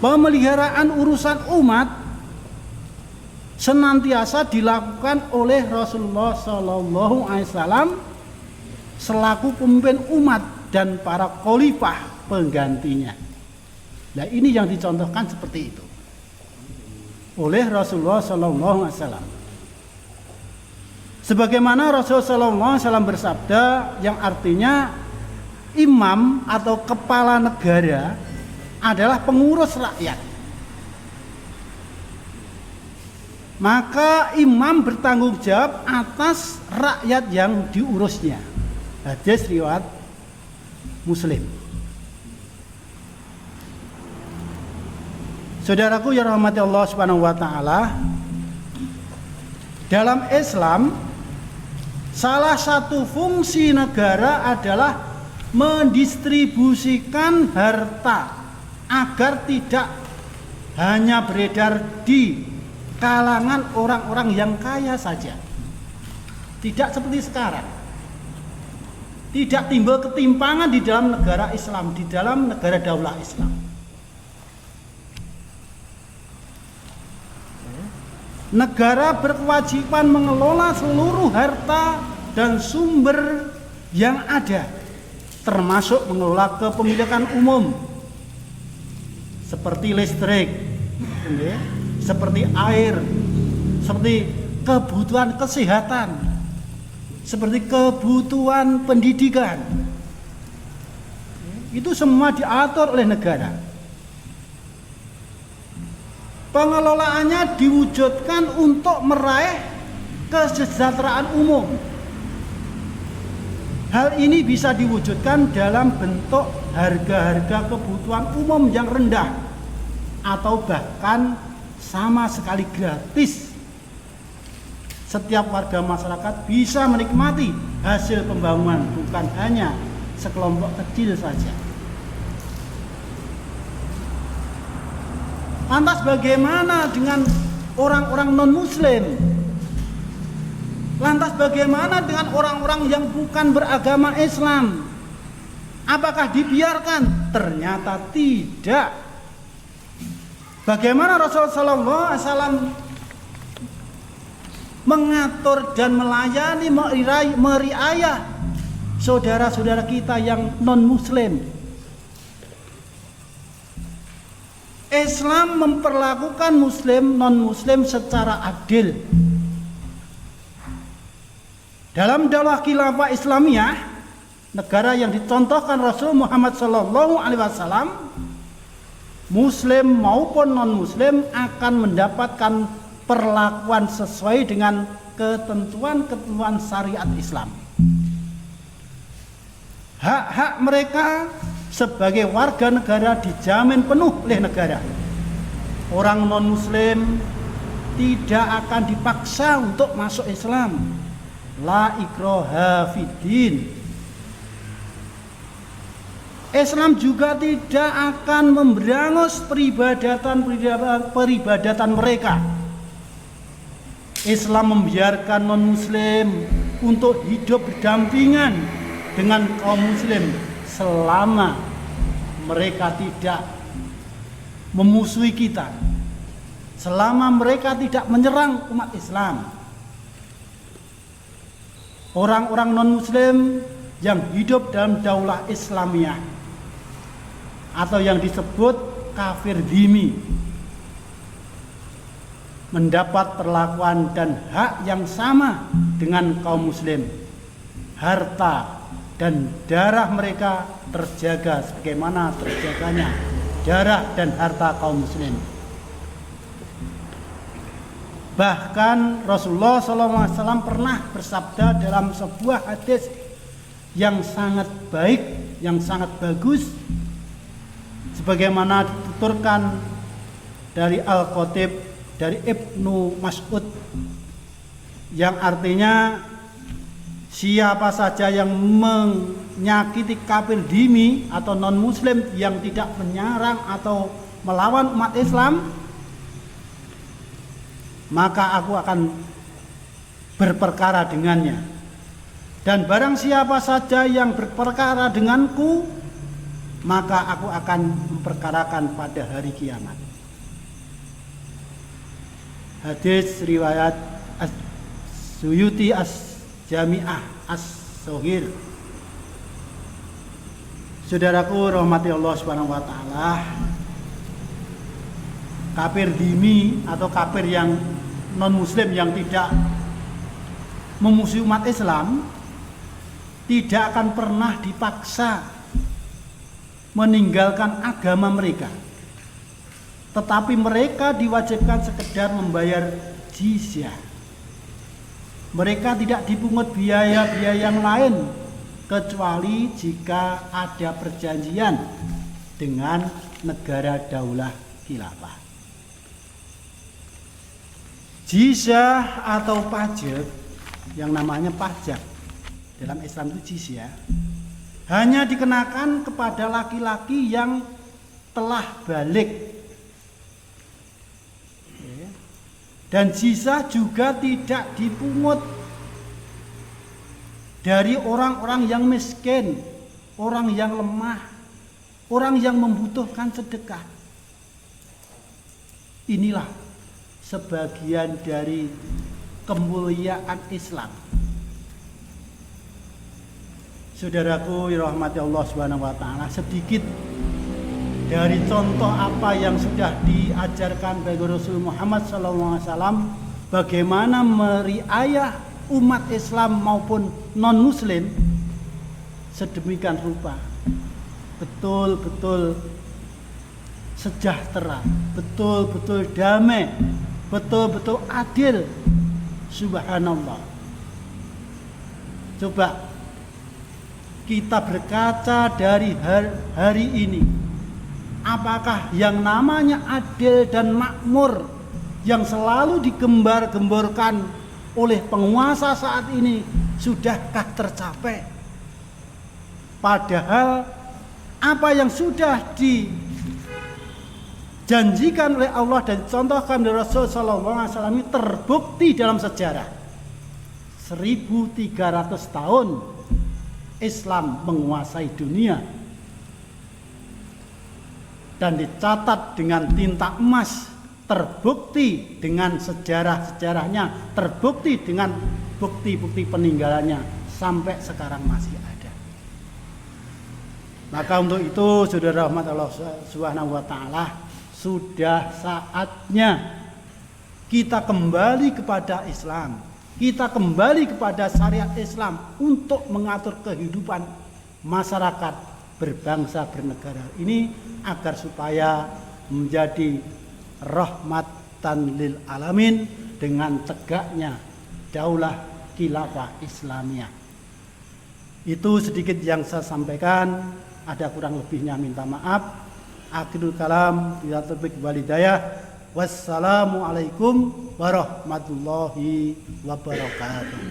Pemeliharaan urusan umat senantiasa dilakukan oleh Rasulullah SAW selaku pemimpin umat dan para khalifah penggantinya. Nah, ini yang dicontohkan seperti itu oleh Rasulullah SAW. Sebagaimana Rasulullah SAW bersabda yang artinya imam atau kepala negara adalah pengurus rakyat. Maka imam bertanggung jawab atas rakyat yang diurusnya. Hadis riwayat Muslim. Saudaraku yang rahmati Allah Subhanahu wa taala, dalam Islam salah satu fungsi negara adalah mendistribusikan harta agar tidak hanya beredar di kalangan orang-orang yang kaya saja. Tidak seperti sekarang. Tidak timbul ketimpangan di dalam negara Islam, di dalam negara daulah Islam. Negara berkewajiban mengelola seluruh harta dan sumber yang ada, termasuk mengelola kepemilikan umum seperti listrik, seperti air, seperti kebutuhan kesehatan, seperti kebutuhan pendidikan. Itu semua diatur oleh negara. Pengelolaannya diwujudkan untuk meraih kesejahteraan umum. Hal ini bisa diwujudkan dalam bentuk harga-harga kebutuhan umum yang rendah atau bahkan sama sekali gratis. Setiap warga masyarakat bisa menikmati hasil pembangunan, bukan hanya sekelompok kecil saja. Lantas bagaimana dengan orang-orang non-muslim? Lantas bagaimana dengan orang-orang yang bukan beragama Islam? Apakah dibiarkan? Ternyata tidak. Bagaimana Rasulullah SAW mengatur dan melayani, meriayah saudara-saudara kita yang non-muslim? Islam memperlakukan muslim non-muslim secara adil. Dalam daulah khilafah Islamiyah, negara yang dicontohkan Rasul Muhammad SAW, muslim maupun non-muslim akan mendapatkan perlakuan sesuai dengan ketentuan-ketentuan syariat Islam. Hak-hak mereka sebagai warga negara dijamin penuh oleh negara. Orang non-muslim tidak akan dipaksa untuk masuk Islam. La ikraha fiddin. Islam juga tidak akan memberangus peribadatan mereka. Islam membiarkan non-muslim untuk hidup berdampingan dengan kaum muslim selama mereka tidak memusuhi kita, selama mereka tidak menyerang umat Islam. Orang-orang non-muslim yang hidup dalam daulah Islamiyah atau yang disebut kafir dhimmi mendapat perlakuan dan hak yang sama dengan kaum muslim. Harta dan darah mereka terjaga sebagaimana terjaganya darah dan harta kaum muslim. Bahkan Rasulullah SAW pernah bersabda dalam sebuah hadis yang sangat baik, yang sangat bagus, sebagaimana dituturkan dari Al-Khatib, dari Ibnu Mas'ud, yang artinya siapa saja yang menyakiti kafir dhimmi atau non muslim yang tidak menyerang atau melawan umat Islam, maka aku akan berperkara dengannya. Dan barang siapa saja yang berperkara denganku, maka aku akan memperkarakan pada hari kiamat. Hadis riwayat As-Suyuti As-Jami'ah As-Soghir. Saudaraku rahmati Allah Subhanahu wa taala, kafir dhimmi atau kafir yang non muslim yang tidak memusuhi umat Islam tidak akan pernah dipaksa meninggalkan agama mereka, tetapi mereka diwajibkan sekedar membayar jizyah. Mereka tidak dipungut biaya-biaya yang lain kecuali jika ada perjanjian dengan negara daulah khilafah. Jizyah atau pajak, yang namanya pajak dalam Islam itu jizyah, hanya dikenakan kepada laki-laki yang telah balik. Dan jizyah juga tidak dipungut dari orang-orang yang miskin, orang yang lemah, orang yang membutuhkan sedekah. Inilah sebagian dari kemuliaan Islam. Saudaraku rahmati Allah Subhanahu wa taala, sedikit dari contoh apa yang sudah diajarkan bagi Rasul Muhammad SAW, bagaimana meriayah umat Islam maupun non muslim sedemikian rupa, betul-betul sejahtera, betul-betul damai, betul-betul adil. Subhanallah. Coba kita berkaca dari hari ini, apakah yang namanya adil dan makmur yang selalu digembar-gemborkan oleh penguasa saat ini sudahkah tercapai? Padahal apa yang sudah dijanjikan oleh Allah dan contohkan oleh Rasul sallallahu alaihi wasallam ini terbukti dalam sejarah. 1300 tahun Islam menguasai dunia dan dicatat dengan tinta emas, terbukti dengan sejarah-sejarahnya, terbukti dengan bukti-bukti peninggalannya sampai sekarang masih ada. Maka untuk itu saudara rahmat Allah Subhanahu wa taala, sudah saatnya kita kembali kepada Islam, kita kembali kepada syariat Islam untuk mengatur kehidupan masyarakat berbangsa bernegara ini agar supaya menjadi rahmatan lil alamin dengan tegaknya daulah khilafah Islamiyah. Itu sedikit yang saya sampaikan, ada kurang lebihnya minta maaf. Akhirul kalam, bila taufiq wal hidayah. Wassalamualaikum warahmatullahi wabarakatuh.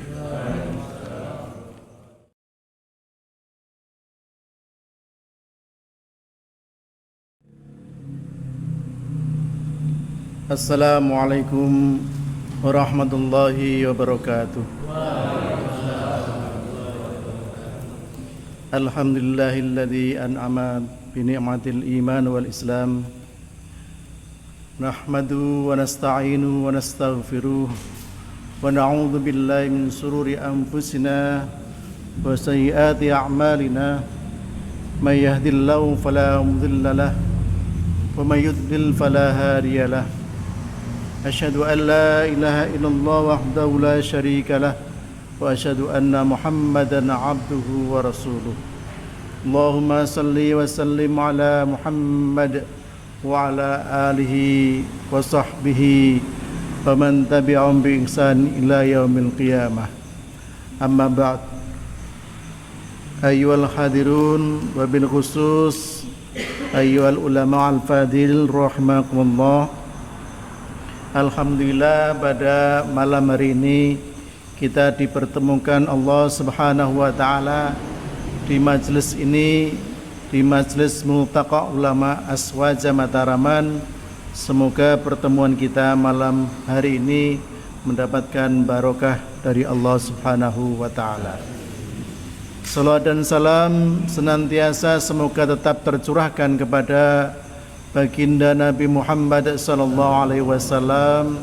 Assalamualaikum warahmatullahi wabarakatuh. Alhamdulillahilladzi an'ama bi ni'matil iman wal islam. Nahmadu wa nasta'inu wa nastaghfiruh wa na'udzu billahi min shururi anfusina wa sayyiati a'malina. من يهد الله فلا مضل له ومن يضلل فلا هادي له أشهد أن لا إله إلا الله وحده لا شريك له وأشهد أن محمدا عبده ورسوله اللهم صل وسلم على محمد وعلى آله وصحبه ومن تبعهم بإحسان إلى يوم القيامة أما بعد أيها الحاضرون وبالخصوص أيها العلماء الفاضل rahimakumullah. Alhamdulillah pada malam hari ini kita dipertemukan Allah Subhanahu wa taala di majelis ini, di majelis Multaqa Ulama Aswaja Mataraman. Semoga pertemuan kita malam hari ini mendapatkan barokah dari Allah Subhanahu wa taala. Salawat dan salam senantiasa semoga tetap tercurahkan kepada baginda Nabi Muhammad sallallahu alaihi wasallam.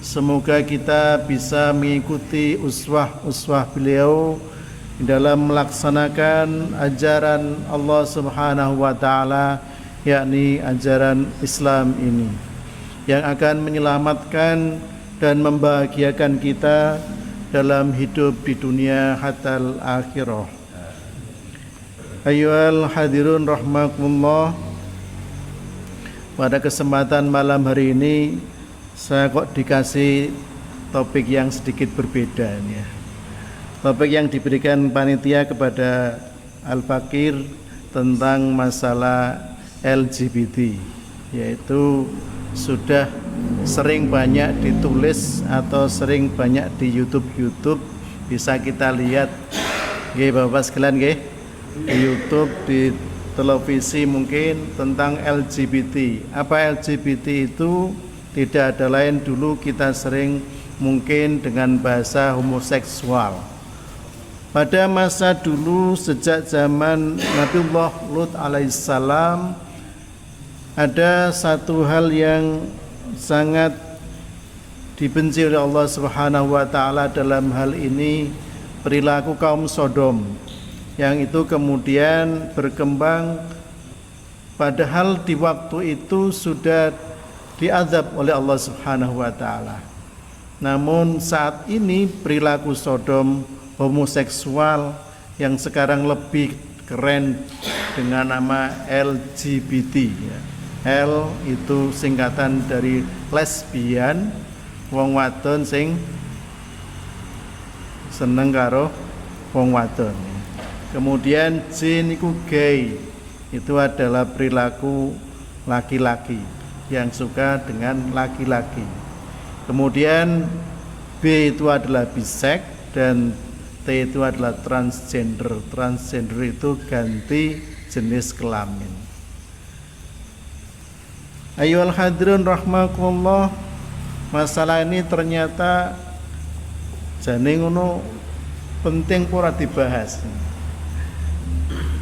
Semoga kita bisa mengikuti uswah beliau dalam melaksanakan ajaran Allah Subhanahu wa taala, yakni ajaran Islam ini yang akan menyelamatkan dan membahagiakan kita dalam hidup di dunia hatta akhirah. Ayyuhal hadirun rahimakumullah. Pada kesempatan malam hari ini saya kok dikasih topik yang sedikit berbeda ya. Topik yang diberikan panitia kepada Al-Fakir tentang masalah LGBT, yaitu sudah sering banyak ditulis atau sering banyak di YouTube bisa kita lihat nggih Bapak sekalian nggih, di YouTube, di televisi mungkin tentang LGBT. Apa LGBT itu? Tidak ada lain, dulu kita sering mungkin dengan bahasa homoseksual. Pada masa dulu sejak zaman Nabiullah Lut alaihissalam ada satu hal yang sangat dibenci oleh Allah Subhanahu wa taala dalam hal ini, perilaku kaum Sodom, yang itu kemudian berkembang padahal di waktu itu sudah diazab oleh Allah Subhanahu wa taala. Namun saat ini perilaku Sodom homoseksual yang sekarang lebih keren dengan nama LGBT ya. L itu singkatan dari lesbian, wong wadon sing seneng karo wong wadon. Kemudian J niku gay, itu adalah perilaku laki-laki yang suka dengan laki-laki. Kemudian B itu adalah bisek dan T itu adalah transgender. Transgender itu ganti jenis kelamin. Ayyuhal hadirun rahimakumullah. Masalah ini ternyata jane ngono penting ora dibahas.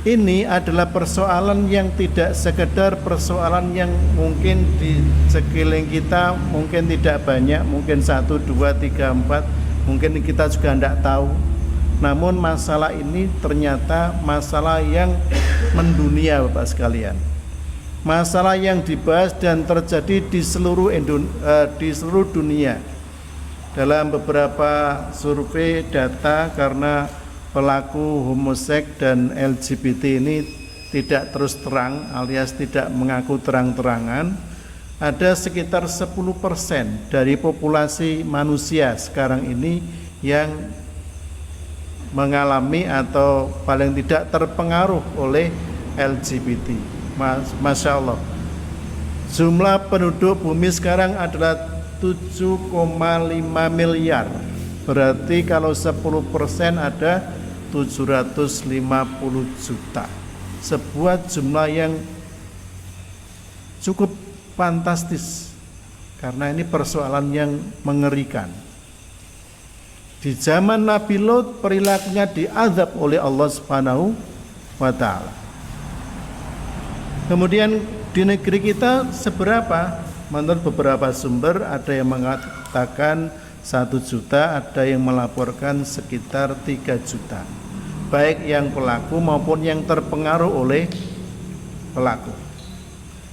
Ini adalah persoalan yang tidak sekedar persoalan yang mungkin di sekeliling kita mungkin tidak banyak, mungkin 1, 2, 3, 4, mungkin kita juga tidak tahu. Namun masalah ini ternyata masalah yang mendunia Bapak sekalian. Masalah yang dibahas dan terjadi di seluruh dunia. Dalam beberapa survei data, karena pelaku homoseks dan LGBT ini tidak terus terang alias tidak mengaku terang-terangan, ada sekitar 10% dari populasi manusia sekarang ini yang mengalami atau paling tidak terpengaruh oleh LGBT. Masya Allah, jumlah penduduk bumi sekarang adalah 7,5 miliar. Berarti kalau 10% ada 750 juta. Sebuah jumlah yang cukup fantastis, karena ini persoalan yang mengerikan. Di zaman Nabi Lut perilakunya diazab oleh Allah Subhanahu wa taala. Kemudian di negeri kita seberapa? Menurut beberapa sumber ada yang mengatakan 1 juta, ada yang melaporkan sekitar 3 juta. baik yang pelaku maupun yang terpengaruh oleh pelaku.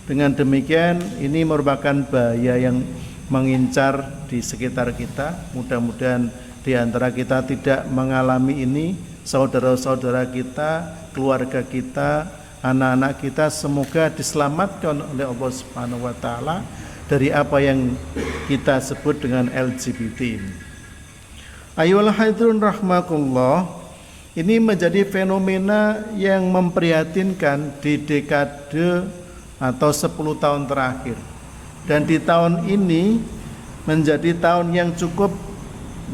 Dengan demikian ini merupakan bahaya yang mengincar di sekitar kita. Mudah-mudahan di antara kita tidak mengalami ini, saudara-saudara kita, keluarga kita, anak-anak kita semoga diselamatkan oleh Allah Subhanahu wa taala dari apa yang kita sebut dengan LGBT ini. Ayyuhal hadirin rahmakumullah, ini menjadi fenomena yang memprihatinkan di dekade atau 10 tahun terakhir. Dan di tahun ini menjadi tahun yang cukup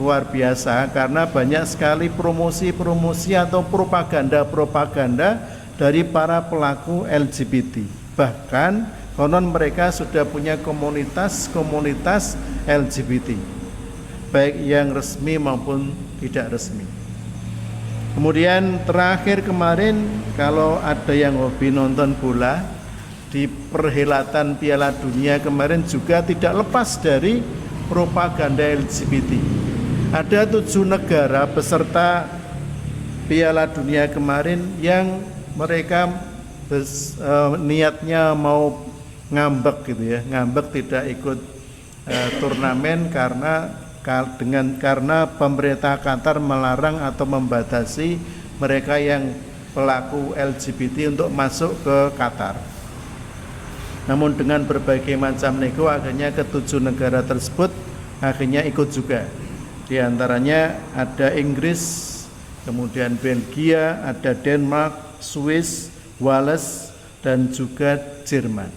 luar biasa karena banyak sekali promosi-promosi atau propaganda-propaganda dari para pelaku LGBT. Bahkan konon mereka sudah punya komunitas LGBT, baik yang resmi maupun tidak resmi. Kemudian terakhir kemarin kalau ada yang hobi nonton bola, di perhelatan Piala Dunia kemarin juga tidak lepas dari propaganda LGBT. Ada 7 negara peserta Piala Dunia kemarin yang mereka niatnya mau ngambek gitu ya, ngambek tidak ikut turnamen karena pemerintah Qatar melarang atau membatasi mereka yang pelaku LGBT untuk masuk ke Qatar. Namun dengan berbagai macam nego akhirnya ke-7 negara tersebut akhirnya ikut juga. Di antaranya ada Inggris, kemudian Belgia, ada Denmark, Swiss, Wales, dan juga Jerman.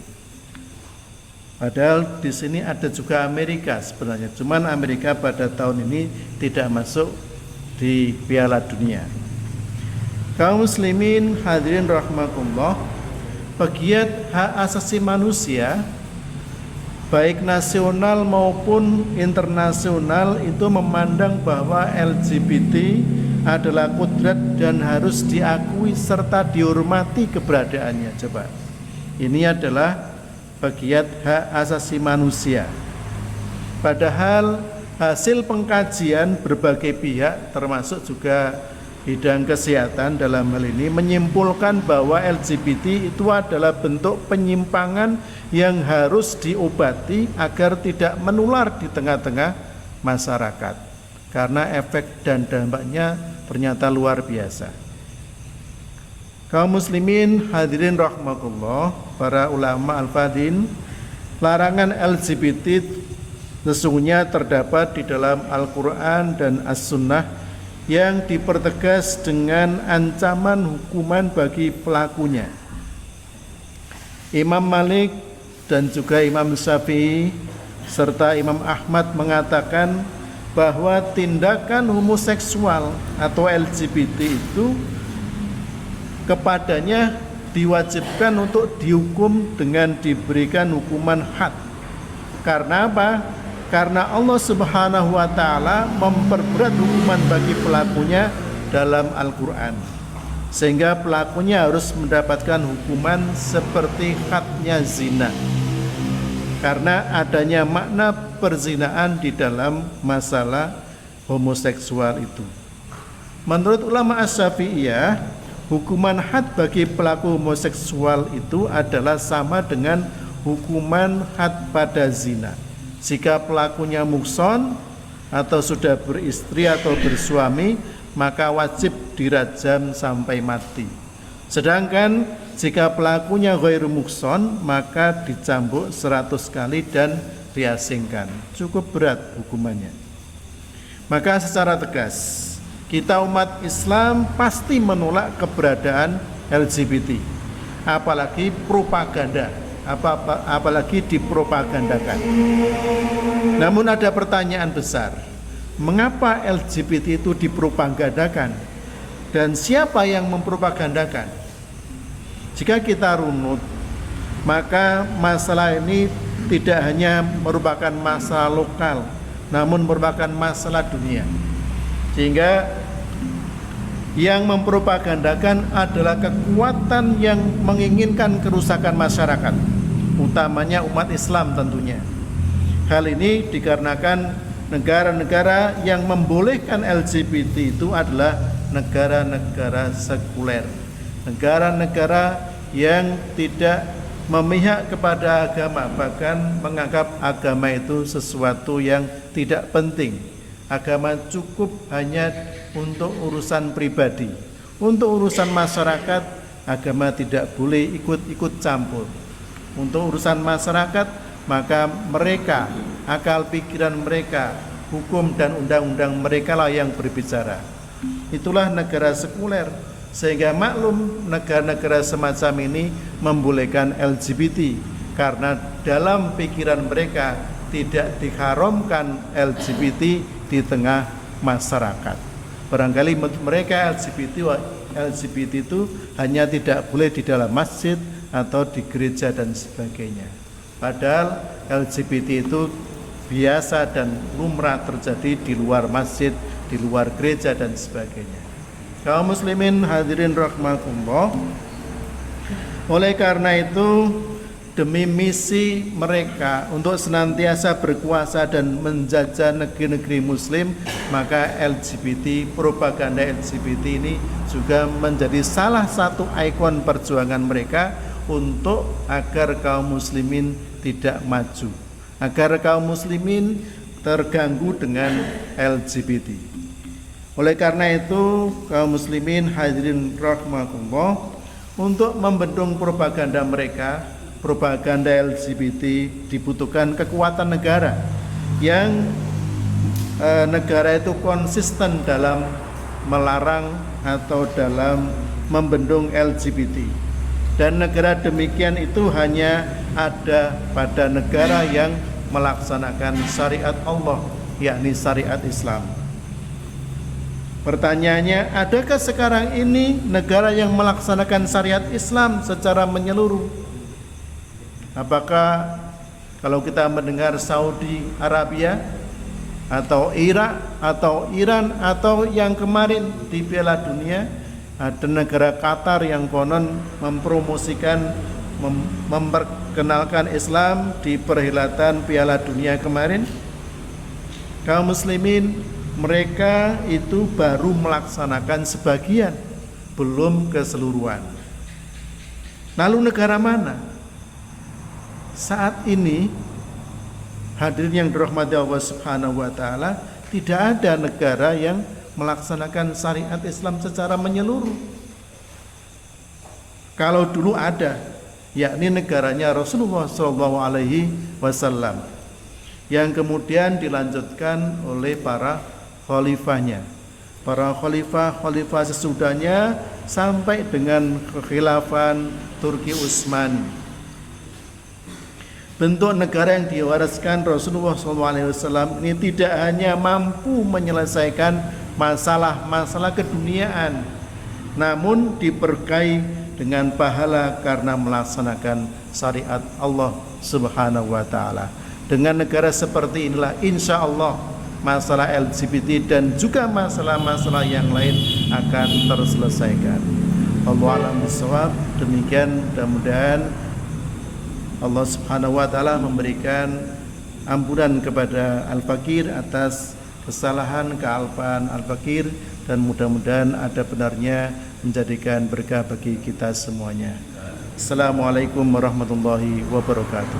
Padahal di sini ada juga Amerika sebenarnya. Cuman Amerika pada tahun ini tidak masuk di Piala Dunia. Kaum muslimin hadirin rahimakumullah, pegiat hak asasi manusia baik nasional maupun internasional itu memandang bahwa LGBT adalah kodrat dan harus diakui serta dihormati keberadaannya. Coba, ini adalah pegiat hak asasi manusia. Padahal hasil pengkajian berbagai pihak termasuk juga bidang kesehatan dalam hal ini menyimpulkan bahwa LGBT itu adalah bentuk penyimpangan yang harus diobati agar tidak menular di tengah-tengah masyarakat karena efek dan dampaknya ternyata luar biasa. Kaum muslimin hadirin rahimakumullah, para ulama al-fadin, larangan LGBT sesungguhnya terdapat di dalam Al-Quran dan As-Sunnah yang dipertegas dengan ancaman hukuman bagi pelakunya. Imam Malik dan juga Imam Syafi'i serta Imam Ahmad mengatakan bahwa tindakan homoseksual atau LGBT itu kepadanya diwajibkan untuk dihukum dengan diberikan hukuman had. Karena apa? Karena Allah Subhanahu wa taala memperberat hukuman bagi pelakunya dalam Al-Qur'an. Sehingga pelakunya harus mendapatkan hukuman seperti hadnya zina. Karena adanya makna perzinaan di dalam masalah homoseksual itu. Menurut ulama Asy-Syafi'iyah, hukuman had bagi pelaku homoseksual itu adalah sama dengan hukuman had pada zina. Jika pelakunya muhson atau sudah beristri atau bersuami, maka wajib dirajam sampai mati. Sedangkan jika pelakunya ghairu muhson, maka dicambuk 100 kali dan diasingkan. Cukup berat hukumannya. Maka secara tegas, kita umat Islam pasti menolak keberadaan LGBT, apalagi propaganda. Apalagi dipropagandakan. Namun ada pertanyaan besar, mengapa LGBT itu dipropagandakan dan siapa yang mempropagandakan? Jika kita runut, maka masalah ini tidak hanya merupakan masalah lokal, namun merupakan masalah dunia. Sehingga yang mempropagandakan adalah kekuatan yang menginginkan kerusakan masyarakat, utamanya umat Islam tentunya. Hal ini dikarenakan negara-negara yang membolehkan LGBT itu adalah negara-negara sekuler, negara-negara yang tidak memihak kepada agama, bahkan menganggap agama itu sesuatu yang tidak penting. Agama cukup hanya untuk urusan pribadi. Untuk urusan masyarakat, agama tidak boleh ikut-ikut campur. Untuk urusan masyarakat, maka mereka, akal pikiran mereka, hukum dan undang-undang mereka lah yang berbicara. Itulah negara sekuler. Sehingga maklum negara-negara semacam ini membolehkan LGBT, karena dalam pikiran mereka tidak diharamkan LGBT di tengah masyarakat. Barangkali mereka LGBT itu hanya tidak boleh di dalam masjid atau di gereja dan sebagainya. Padahal LGBT itu biasa dan lumrah terjadi di luar masjid, di luar gereja dan sebagainya. Kaum muslimin hadirin rahmatullah, oleh karena itu demi misi mereka untuk senantiasa berkuasa dan menjajah negeri-negeri muslim, maka LGBT, propaganda LGBT ini juga menjadi salah satu ikon perjuangan mereka untuk agar kaum muslimin tidak maju, agar kaum muslimin terganggu dengan LGBT. Oleh karena itu, kaum muslimin hadirin rahmatullah, untuk membendung propaganda mereka, propaganda LGBT, dibutuhkan kekuatan negara yang negara itu konsisten dalam melarang atau dalam membendung LGBT. Dan negara demikian itu hanya ada pada negara yang melaksanakan syariat Allah, yakni syariat Islam. Pertanyaannya, adakah sekarang ini negara yang melaksanakan syariat Islam secara menyeluruh? Apakah kalau kita mendengar Saudi Arabia atau Irak atau Iran atau yang kemarin di Piala Dunia ada negara Qatar yang konon mempromosikan, memperkenalkan Islam di perhelatan Piala Dunia kemarin? Kaum muslimin, mereka itu baru melaksanakan sebagian, belum keseluruhan. Lalu negara mana? Saat ini, hadirin yang dirahmati Allah Subhanahu wa taala, tidak ada negara yang melaksanakan syariat Islam secara menyeluruh. Kalau dulu ada, yakni negaranya Rasulullah SAW, yang kemudian dilanjutkan oleh para khalifahnya, para khalifah sesudahnya sampai dengan kekhilafan Turki Utsmani. Bentuk negara yang diwariskan Rasulullah SAW ini tidak hanya mampu menyelesaikan masalah-masalah keduniaan, namun diberkahi dengan pahala karena melaksanakan syariat Allah Subhanahu wa taala. Dengan negara seperti inilah insya Allah masalah LGBT dan juga masalah-masalah yang lain akan terselesaikan. Allahu a'lam bishawab. Demikian, mudah-mudahan Allah Subhanahu wa taala memberikan ampunan kepada Al-Fakir atas kesalahan, kealpaan Al-Fakir, dan mudah-mudahan ada benarnya menjadikan berkah bagi kita semuanya. Assalamualaikum warahmatullahi wabarakatuh.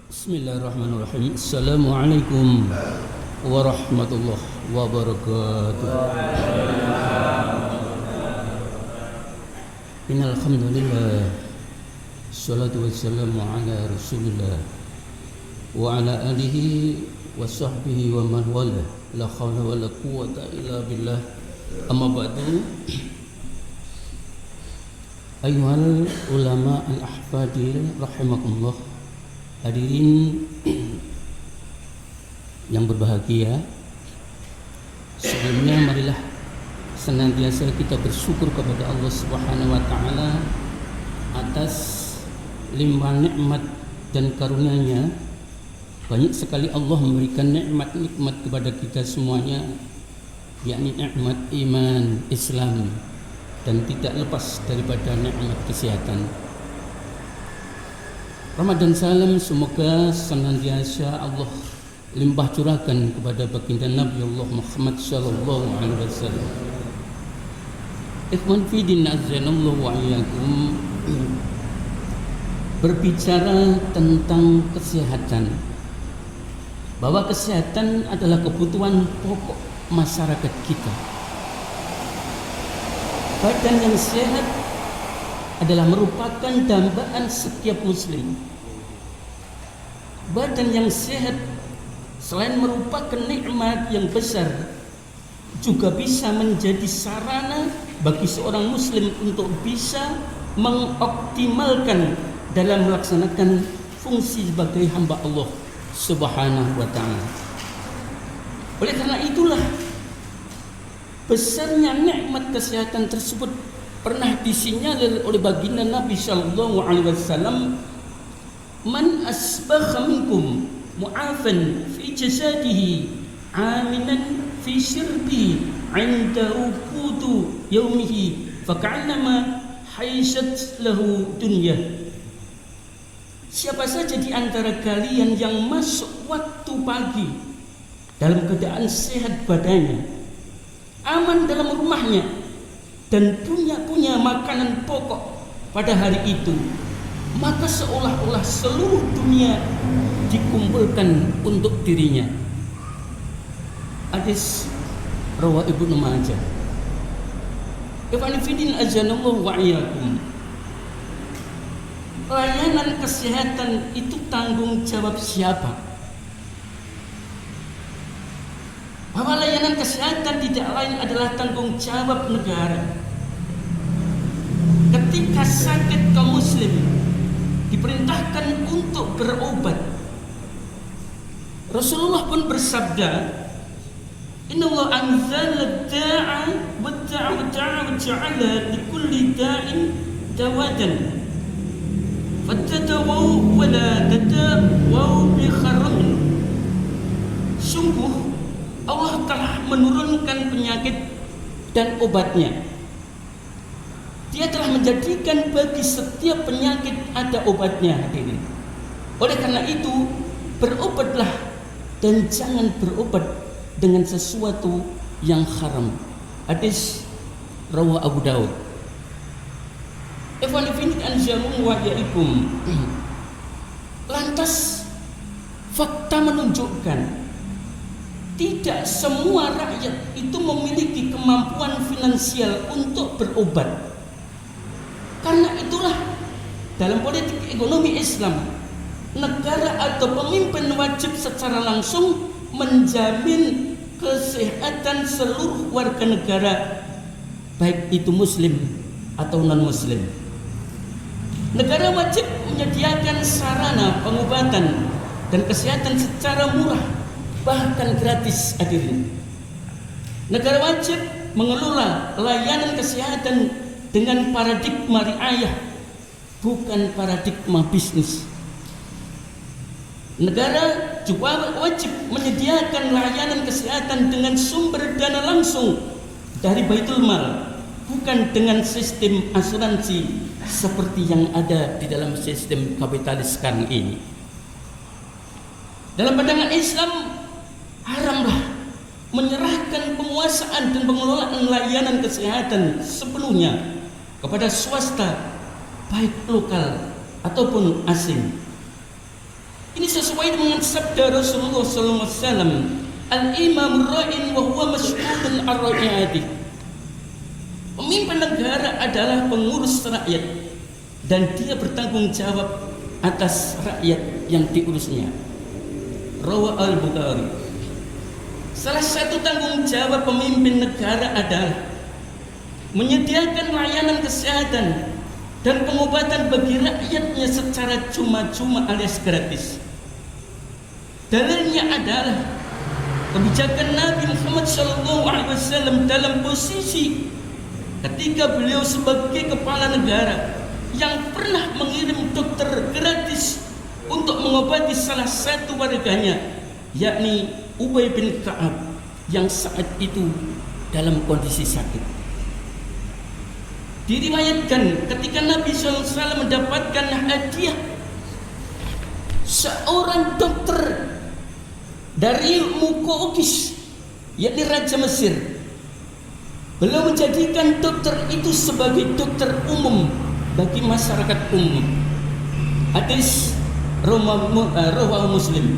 Bismillahirrahmanirrahim. Assalamualaikum warahmatullahi wabarakatuh. Innal hamdalillah, salatu wassalamu ala Rasulillah wa ala alihi wa sahbihi wa man wala, la haula wala quwwata illa billah. Amma ba'du. Ayyuhal ulama al-ahfadil rahimakumullah, hadirin yang berbahagia, sebelumnya marilah senantiasa kita bersyukur kepada Allah Subhanahu wa taala atas limpah nikmat dan karunia-Nya. Banyak sekali Allah memberikan nikmat-nikmat kepada kita semuanya, yakni nikmat iman, Islam, dan tidak lepas daripada nikmat kesehatan. Ramadan salam semoga senantiasa Allah limpah curahkan kepada baginda Nabi Allah Muhammad sallallahu alaihi wasallam. Ikhwan fillah azanallahu wa iyyakum, berbicara tentang kesehatan, bahwa kesehatan adalah kebutuhan pokok masyarakat kita. Badan yang sehat adalah merupakan dambaan setiap muslim. Badan yang sehat selain merupakan nikmat yang besar, juga bisa menjadi sarana bagi seorang muslim untuk bisa mengoptimalkan dalam melaksanakan fungsi sebagai hamba Allah Subhanahu wa ta'ala. Oleh karena itulah besarnya nikmat kesehatan tersebut pernah disinyalir oleh baginda Nabi sallallahu alaihi wasallam, man asbagha minkum mu'afan fi jasadihi aminan fi sirbihi 'inda rukudu yaumihi faka'annama haisat lahu dunya. Siapa saja di antara kalian yang masuk waktu pagi dalam keadaan sehat badannya, aman dalam rumahnya, dan punya makanan pokok pada hari itu, maka seolah-olah seluruh dunia dikumpulkan untuk dirinya. Hadis rawi Ibnu Majah. Ikhwan fillah azanallahu wa iyyakum. Layanan kesehatan itu tanggung jawab siapa? Bahwa layanan kesehatan tidak lain adalah tanggung jawab negara. Ketika sakit kaum muslim diperintahkan untuk berobat, Rasulullah pun bersabda, Innallaha anzala da'a wa ja'ala likulli da'in dawadan fattadawu wa la tadawu bi kharamin. Sungguh Allah telah menurunkan penyakit dan obatnya. Dia telah menjadikan bagi setiap penyakit ada obatnya. Oleh karena itu, berobatlah dan jangan berobat dengan sesuatu yang haram. Hadis rawi Abu Daud. Lantas fakta menunjukkan tidak semua rakyat itu memiliki kemampuan finansial untuk berobat. Karena itulah dalam politik ekonomi Islam, negara atau pemimpin wajib secara langsung menjamin kesehatan seluruh warga negara, baik itu muslim atau non muslim. Negara wajib menyediakan sarana pengobatan dan kesehatan secara murah, bahkan gratis. Hadirin, negara wajib mengelola layanan kesehatan dengan paradigma riayah, bukan paradigma bisnis. Negara juga wajib menyediakan layanan kesehatan dengan sumber dana langsung dari Baitul Mal, bukan dengan sistem asuransi seperti yang ada di dalam sistem kapitalis sekarang ini. Dalam pandangan Islam, haramlah menyerahkan penguasaan dan pengelolaan layanan kesehatan sepenuhnya kepada swasta, baik lokal ataupun asing. Ini sesuai dengan sabda Rasulullah SAW, Al-Imam Ra'in wa huwa mas'ulun ar-ra'iyati. Pemimpin negara adalah pengurus rakyat dan dia bertanggung jawab atas rakyat yang diurusnya. Rawi Al-Bukhari. Salah satu tanggung jawab pemimpin negara adalah menyediakan layanan kesehatan dan pengobatan bagi rakyatnya secara cuma-cuma alias gratis. Dalilnya adalah kebijakan Nabi Muhammad SAW dalam posisi ketika beliau sebagai kepala negara yang pernah mengirim dokter gratis untuk mengobati salah satu warganya, yakni Ubay bin Ka'ab yang saat itu dalam kondisi sakit. Diriwayatkan ketika Nabi SAW mendapatkan hadiah seorang dokter dari Muqawqis, yakni Raja Mesir. Beliau menjadikan dokter itu sebagai dokter umum bagi masyarakat umum. Hadis rawahu Muslim.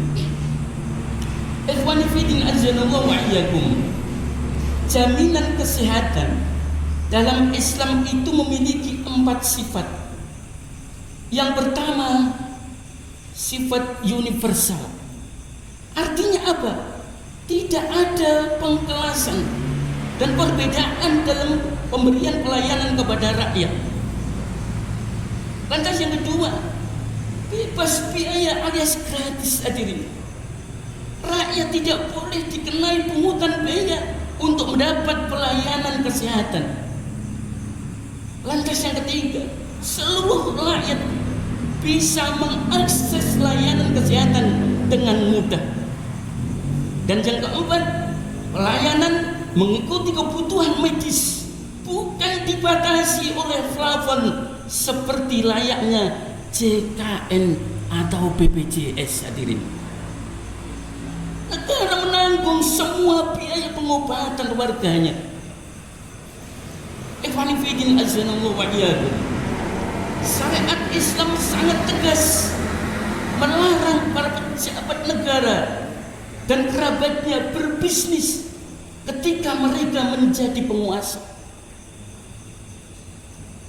Ikhwani fillah azanallahu wa iyyakum. Jaminan kesehatan dalam Islam itu memiliki 4 sifat. Yang pertama, sifat universal. Artinya apa? Tidak ada pengkelasan dan perbedaan dalam pemberian pelayanan kepada rakyat. Lantas yang kedua, bebas biaya alias gratis hadirin. Rakyat tidak boleh dikenai pungutan biaya untuk mendapat pelayanan kesehatan. Lantas yang ketiga, seluruh rakyat bisa mengakses layanan kesehatan dengan mudah. Dan yang keempat, pelayanan mengikuti kebutuhan medis, bukan dibatasi oleh plafon seperti layaknya JKN atau BPJS hadirin. Negara menanggung semua biaya pengobatan warganya. Ikhwani fillah azanallahu wa iyyakum. Syariat Islam sangat tegas melarang para pejabat negara dan kerabatnya berbisnis ketika mereka menjadi penguasa.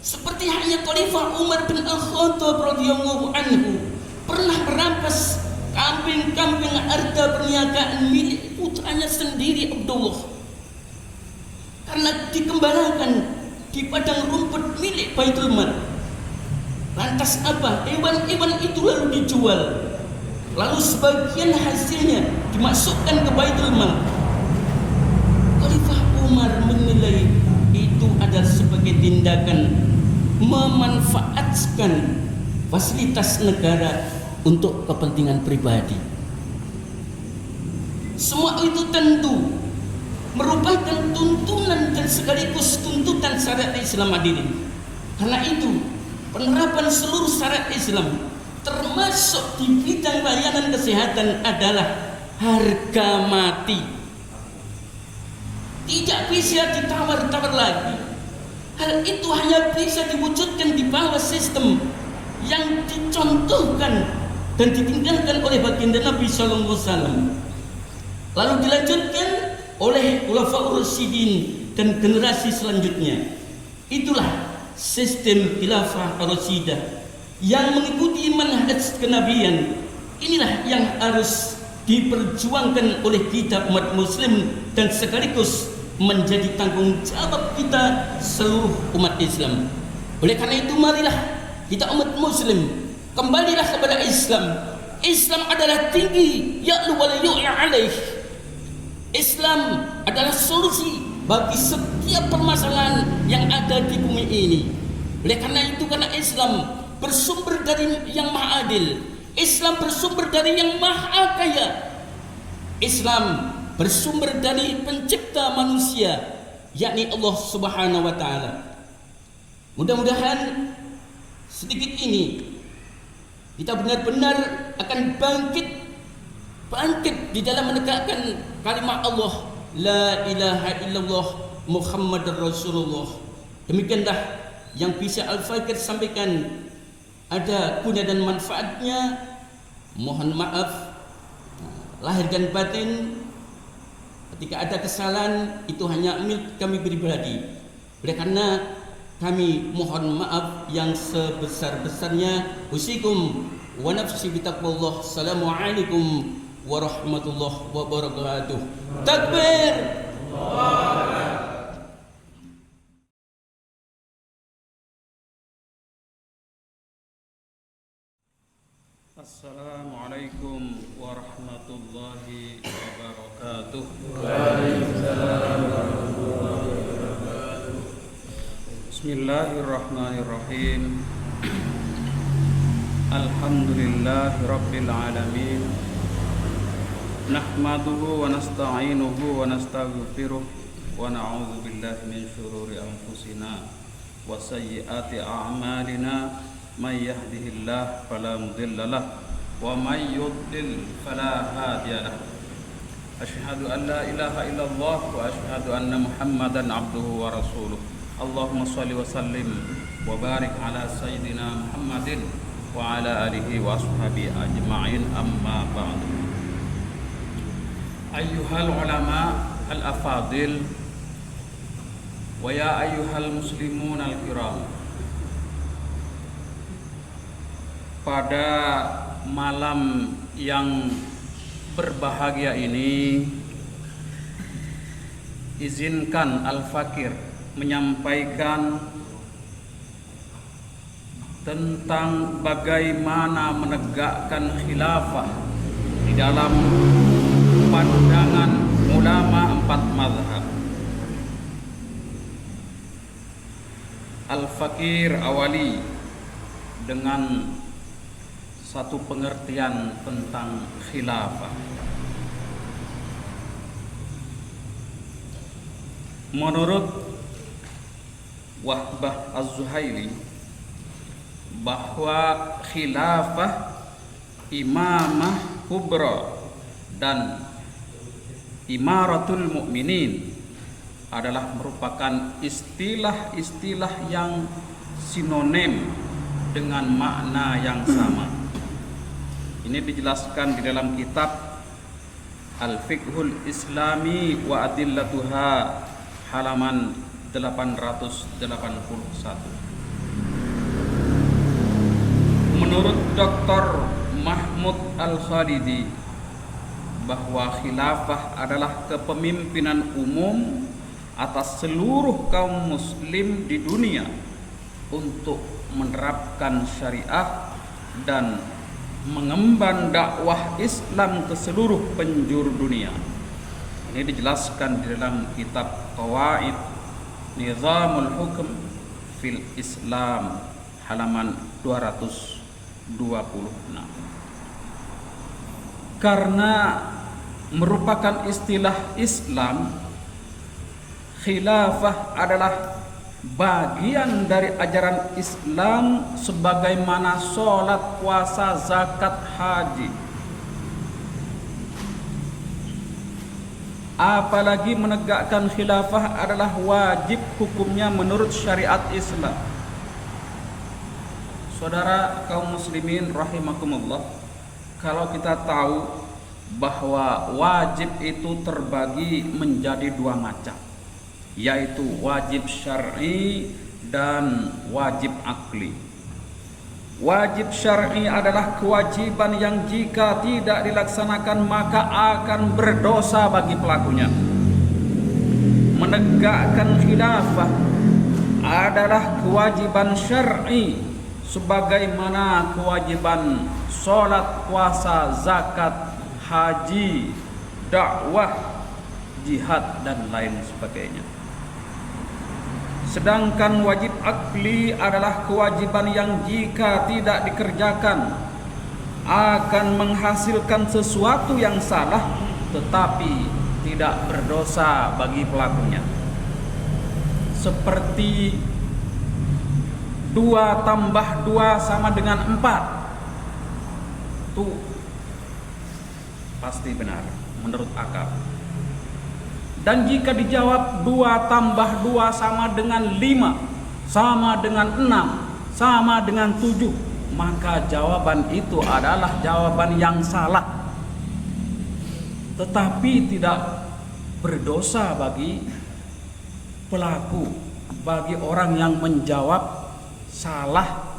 Seperti halnya Khalifah Umar bin Al-Khattab radhiyallahu anhu pernah merampas kambing-kambing harta perniagaan milik putranya sendiri Abdullah, karena dikembalikan di padang rumput milik Baitul Mal. Lantas apa? Hewan-hewan itu lalu dijual, lalu sebagian hasilnya dimasukkan ke Baitul Mal. Khalifah Umar menilai itu adalah sebagai tindakan memanfaatkan fasilitas negara untuk kepentingan pribadi. Semua itu tentu merupakan tuntunan dan sekaligus tuntutan syariat Islam hadirin. Karena itu penerapan seluruh syariat Islam termasuk di bidang layanan kesehatan adalah harga mati. Tidak bisa ditawar-tawar lagi. Hal itu hanya bisa diwujudkan di bawah sistem yang dicontohkan dan ditinggalkan oleh baginda Nabi sallallahu alaihi wasallam, lalu dilanjutkan oleh Khulafaur Rasyidin dan generasi selanjutnya. Itulah sistem khilafah Rasyidah yang mengikuti manhaj kenabian. Inilah yang harus diperjuangkan oleh kita umat muslim dan sekaligus menjadi tanggung jawab kita seluruh umat Islam. Oleh karena itu marilah kita umat muslim kembalilah kepada Islam. Islam adalah tinggi, ya'lu wa la yu'la alaih. Islam adalah solusi bagi setiap permasalahan yang ada di bumi ini. Oleh karena itu, karena Islam bersumber dari yang maha adil, Islam bersumber dari yang maha kaya, Islam bersumber dari pencipta manusia, yakni Allah Subhanahu wa taala. Mudah-mudahan sedikit ini kita benar-benar akan bangkit di dalam menegakkan kalimat Allah la ilaha illallah Muhammadar Rasulullah. Demikianlah yang bisa Al-Fakir sampaikan, ada guna dan manfaatnya. Mohon maaf lahir dan batin. Ketika ada kesalahan itu hanya milik kami pribadi. Oleh karena kami mohon maaf yang sebesar-besarnya. Usikum wa nafsi bitaqwallah. Assalamualaikum warahmatullahi wabarakatuh. Takbir. Assalamualaikum warahmatullahi wabarakatuh. Bismillahirrahmanirrahim. Alhamdulillahi rabbil alamin. Nahmaduhu wa nasta'inuhu wa nastaghfiruh wa na'udzu billahi min syururi anfusina wa sayyiati a'malina. May yahdihillahu fala mudilla lahu ومن يضلل فلا هادي له أشهد أن لا إله إلا الله وأشهد أن محمدا عبده ورسوله اللهم صل وسلم وبارك على سيدنا محمد وعلى آله وأصحابه أجمعين أما بعد أيها العلماء الأفاضل ويا أيها المسلمون الكرام. Pada malam yang berbahagia ini, izinkan Al-Fakir menyampaikan tentang bagaimana menegakkan khilafah di dalam pandangan ulama 4 mazhab. Al-Fakir awali dengan satu pengertian tentang khilafah. Menurut Wahbah Az-Zuhaili, bahwa khilafah, imamah kubra dan imaratul mukminin adalah merupakan istilah-istilah yang sinonim dengan makna yang sama. Ini dijelaskan di dalam kitab Al-Fiqhul Islami wa Adillatuha halaman 881. Menurut Dr. Mahmud Al-Khalidi, bahwa khilafah adalah kepemimpinan umum atas seluruh kaum muslim di dunia untuk menerapkan syariah dan mengemban dakwah Islam ke seluruh penjuru dunia. Ini dijelaskan di dalam kitab Qawaid Nizamul Hukm fil Islam halaman 226. Karena merupakan istilah Islam, khilafah adalah bagian dari ajaran Islam sebagaimana sholat, puasa, zakat, haji. Apalagi menegakkan khilafah adalah wajib hukumnya menurut syariat Islam. Saudara kaum muslimin rahimakumullah, kalau kita tahu bahwa wajib itu terbagi menjadi 2 macam, yaitu wajib syar'i dan wajib akli. Wajib syar'i adalah kewajiban yang jika tidak dilaksanakan maka akan berdosa bagi pelakunya. Menegakkan khilafah adalah kewajiban syar'i sebagaimana kewajiban sholat, puasa, zakat, haji, dakwah, jihad dan lain sebagainya. Sedangkan wajib akli adalah kewajiban yang jika tidak dikerjakan akan menghasilkan sesuatu yang salah tetapi tidak berdosa bagi pelakunya. Seperti 2 tambah 2 sama dengan 4. Itu pasti benar menurut akal. Dan jika dijawab 2 tambah 2 sama dengan 5, sama dengan 6, sama dengan 7, maka jawaban itu adalah jawaban yang salah. Tetapi tidak berdosa bagi pelaku, bagi orang yang menjawab salah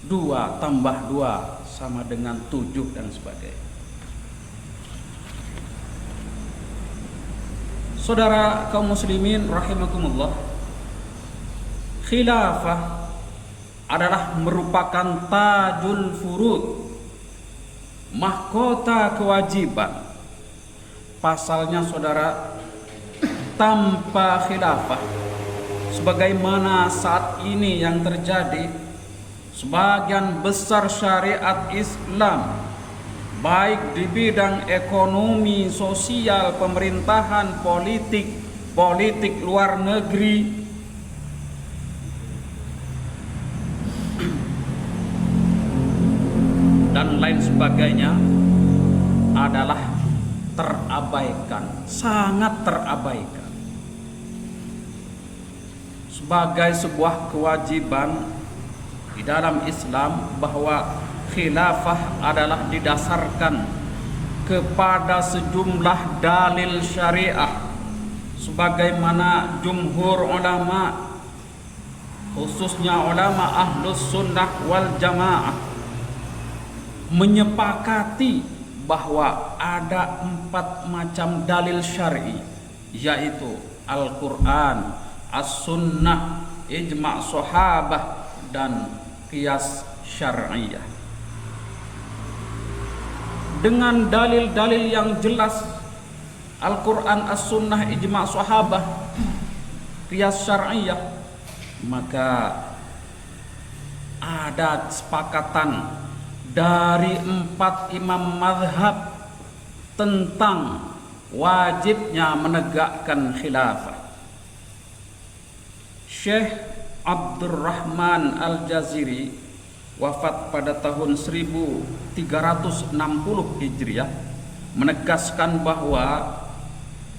2 tambah 2 sama dengan 7 dan sebagainya. Saudara kaum muslimin rahimakumullah, khilafah adalah merupakan tajul furud, mahkota kewajiban. Pasalnya saudara, tanpa khilafah sebagaimana saat ini yang terjadi, sebagian besar syariat Islam baik di bidang ekonomi, sosial, pemerintahan, politik luar negeri, dan lain sebagainya adalah terabaikan, sangat terabaikan. Sebagai sebuah kewajiban di dalam Islam bahwa khilafah adalah didasarkan kepada sejumlah dalil syariah, sebagaimana jumhur ulama, khususnya ulama ahlus sunnah wal jamaah, menyepakati bahwa ada 4 macam dalil syar'i, yaitu Al-Quran, As-Sunnah, Ijma' Sahabah, dan Qiyas Syar'iyah. Dengan dalil-dalil yang jelas, Al-Quran, As-Sunnah, Ijma' Sahabah, Qiyas Syar'iyah, maka ada kesepakatan dari 4 imam mazhab tentang wajibnya menegakkan khilafah. Syekh Abdurrahman Al-Jaziri wafat pada tahun 1360 Hijriah menegaskan bahwa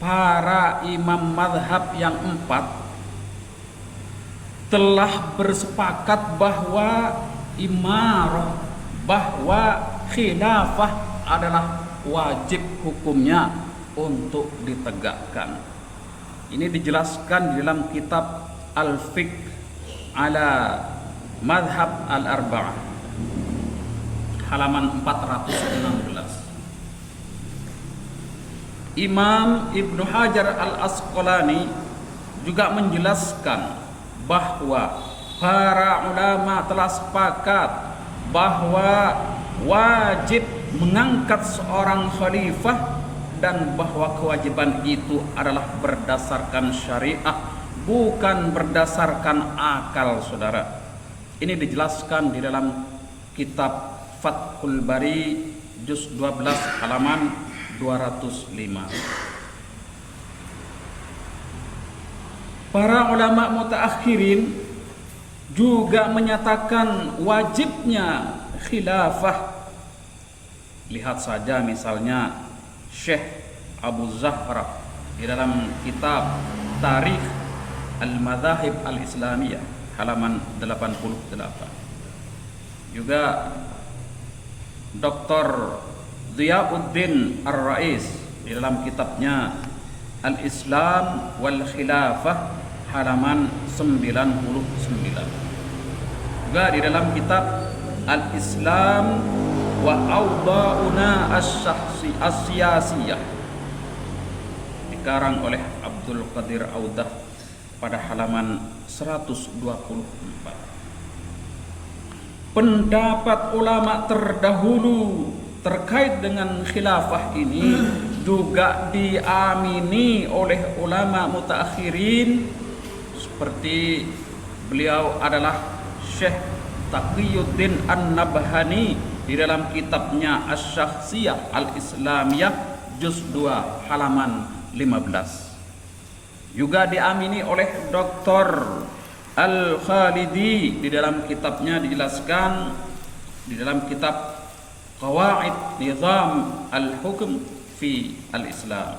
para imam mazhab yang 4 telah bersepakat bahwa imarah, bahwa khilafah adalah wajib hukumnya untuk ditegakkan. Ini dijelaskan di dalam kitab Al-Fiqh ala Madhab Al-Arba'ah, halaman 416. Imam Ibnu Hajar Al-Asqalani juga menjelaskan bahwa para ulama telah sepakat bahwa wajib mengangkat seorang khalifah dan bahwa kewajiban itu adalah berdasarkan syariah, bukan berdasarkan akal, saudara. Ini dijelaskan di dalam kitab Fathul Bari juz 12 halaman 205. Para ulama mutaakhirin juga menyatakan wajibnya khilafah. Lihat saja misalnya Syekh Abu Zahra di dalam kitab Tarikh Al-Madzahib Al-Islamiyah halaman 88. Juga Dr. Ziyauddin Ar-Rais di dalam kitabnya Al-Islam wal Khilafah halaman 99. Juga di dalam kitab Al-Islam wa Awda'una As-Siyasiyah dikarang oleh Abdul Qadir Audah pada halaman 124. Pendapat ulama terdahulu terkait dengan khilafah ini juga diamini oleh ulama mutaakhirin, seperti beliau adalah Syekh Taqiyuddin An-Nabhani di dalam kitabnya Asy-Syakhsiyah Al-Islamiyah juz 2 halaman 15. Juga diamini oleh Dr. Al-Khalidi di dalam kitabnya dijelaskan di dalam kitab Qawaid Nizam Al-Hukm fi Al-Islam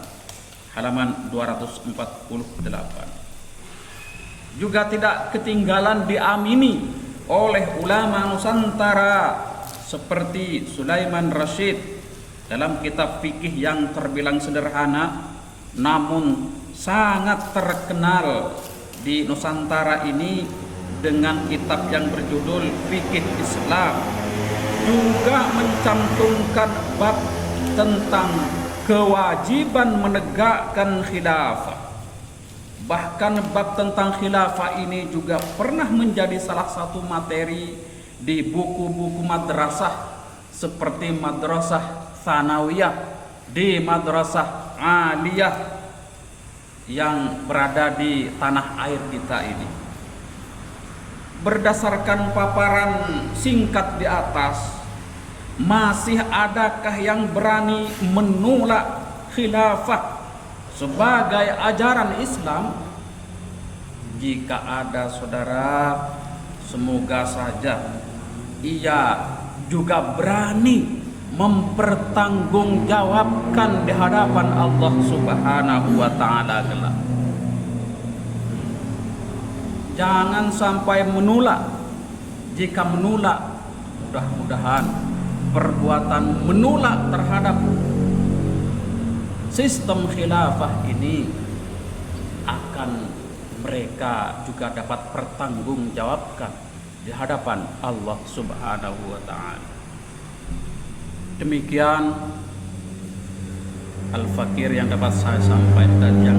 halaman 248. Juga tidak ketinggalan diamini oleh ulama Nusantara seperti Sulaiman Rashid dalam kitab fikih yang terbilang sederhana namun sangat terkenal di Nusantara ini dengan kitab yang berjudul Fikih Islam, juga mencantumkan bab tentang kewajiban menegakkan khilafah. Bahkan bab tentang khilafah ini juga pernah menjadi salah satu materi di buku-buku madrasah seperti madrasah Tsanawiyah, di madrasah Aliyah yang berada di tanah air kita ini. Berdasarkan paparan singkat di atas, masih adakah yang berani menolak khilafah sebagai ajaran Islam? Jika ada, saudara, semoga saja ia juga berani mempertanggungjawabkan di hadapan Allah Subhanahu wa taala kelak. Jangan sampai menolak. Jika menolak, mudah-mudahan perbuatan menolak terhadap sistem khilafah ini akan mereka juga dapat pertanggungjawabkan di hadapan Allah Subhanahu wa taala. Demikian Al-Fakir yang dapat saya sampaikan, yang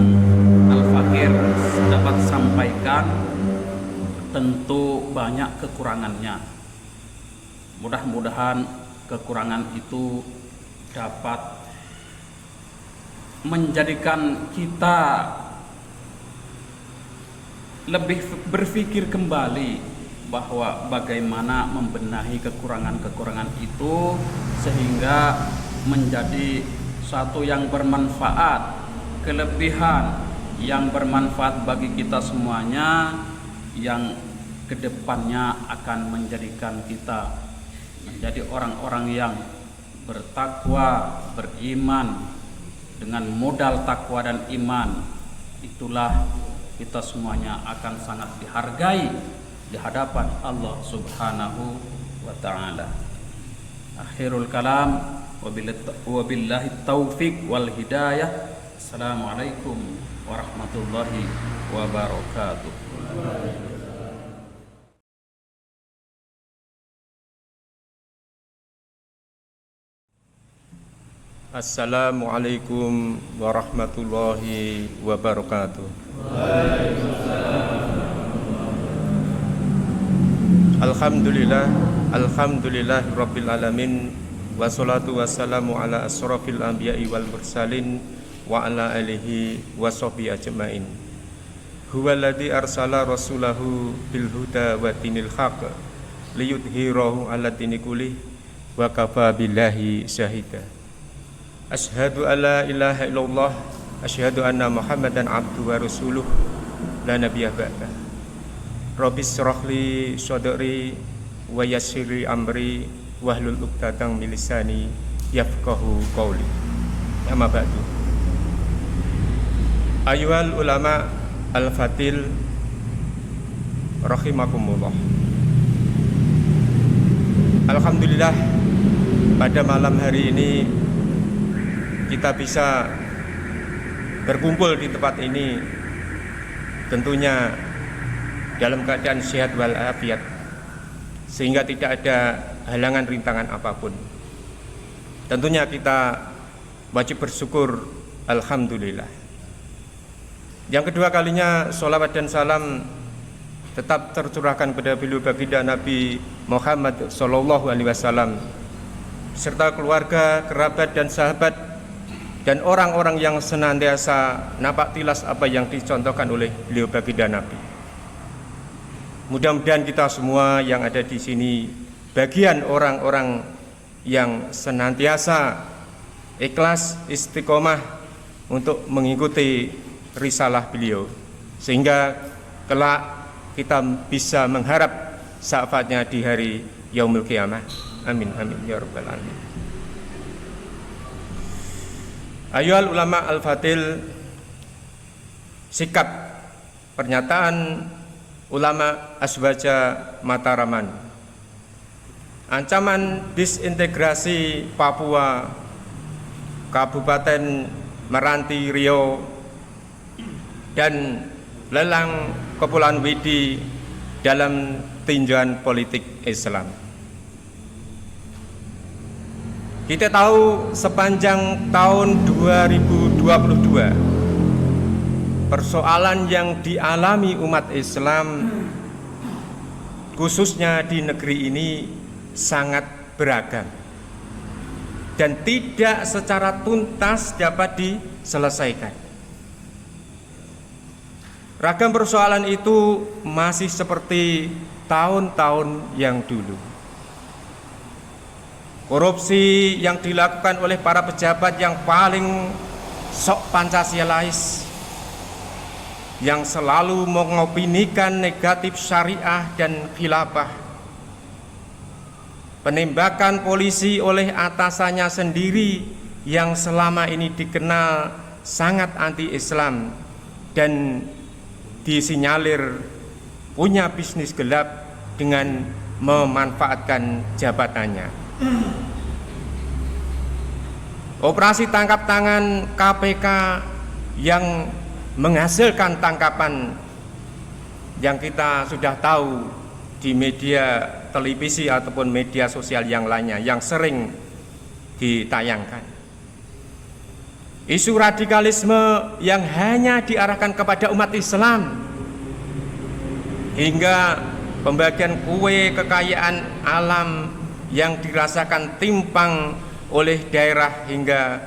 Al-Fakir dapat sampaikan. Tentu banyak kekurangannya. Mudah-mudahan kekurangan itu dapat menjadikan kita lebih berpikir kembali bahwa bagaimana membenahi kekurangan-kekurangan itu sehingga menjadi satu yang bermanfaat, kelebihan yang bermanfaat bagi kita semuanya, yang kedepannya akan menjadikan kita menjadi orang-orang yang bertakwa, beriman. Dengan modal takwa dan iman, itulah kita semuanya akan sangat dihargai di hadapan Allah Subhanahu wa ta'ala. Akhirul kalam, wabillahi taufiq wal hidayah. Assalamualaikum warahmatullahi wabarakatuh. Assalamualaikum warahmatullahi wabarakatuh. Alhamdulillah rabbil alamin, wassalatu wassalamu ala asrofil anbiya'i wal mursalin wa ala alihi wa sahbihi ajma'in. Huwaladzi arsala rasulahu bil huda wa dinil haq liyudhhirahu ala dini kullih wa kafa billahi syahida. Asyhadu alla ilaha illallah, asyhadu anna Muhammadan abduhu wa rasuluh, la nabiyya ba'dah. Rabbi shrah li sadri wa yassir li amri wahlul 'uqdatam min lisani yafqahu qawli. Amma ba'du. Ayyuhal ulama al-fadil rahimakumullah. Alhamdulillah, pada malam hari ini kita bisa berkumpul di tempat ini tentunya dalam keadaan sehat walafiat, sehingga tidak ada halangan rintangan apapun. Tentunya kita wajib bersyukur, alhamdulillah. Yang kedua kalinya sholawat dan salam tetap tercurahkan kepada beliau baginda Nabi Muhammad SAW serta keluarga, kerabat dan sahabat dan orang-orang yang senantiasa nampak tilas apa yang dicontohkan oleh beliau baginda Nabi. Mudah-mudahan kita semua yang ada di sini bagian orang-orang yang senantiasa ikhlas, istiqomah untuk mengikuti risalah beliau, sehingga kelak kita bisa mengharap syafaatnya di hari yaumul qiyamah. Amin amin ya rabbal alamin. Ayyuhal ulama al-fadil, sikap pernyataan ulama Aswaja Mataraman, ancaman disintegrasi Papua, Kabupaten Meranti Riau dan lelang Kepulauan Widi dalam tinjauan politik Islam. Kita tahu sepanjang tahun 2022 persoalan yang dialami umat Islam khususnya di negeri ini sangat beragam dan tidak secara tuntas dapat diselesaikan. Ragam persoalan itu masih seperti tahun-tahun yang dulu. Korupsi yang dilakukan oleh para pejabat yang paling sok Pancasilais, yang selalu mengopinikan negatif syariah dan khilafah, penembakan polisi oleh atasannya sendiri yang selama ini dikenal sangat anti-Islam dan disinyalir punya bisnis gelap dengan memanfaatkan jabatannya. Operasi tangkap tangan KPK yang menghasilkan tangkapan yang kita sudah tahu di media televisi ataupun media sosial yang lainnya yang sering ditayangkan. Isu radikalisme yang hanya diarahkan kepada umat Islam hingga pembagian kue kekayaan alam yang dirasakan timpang oleh daerah hingga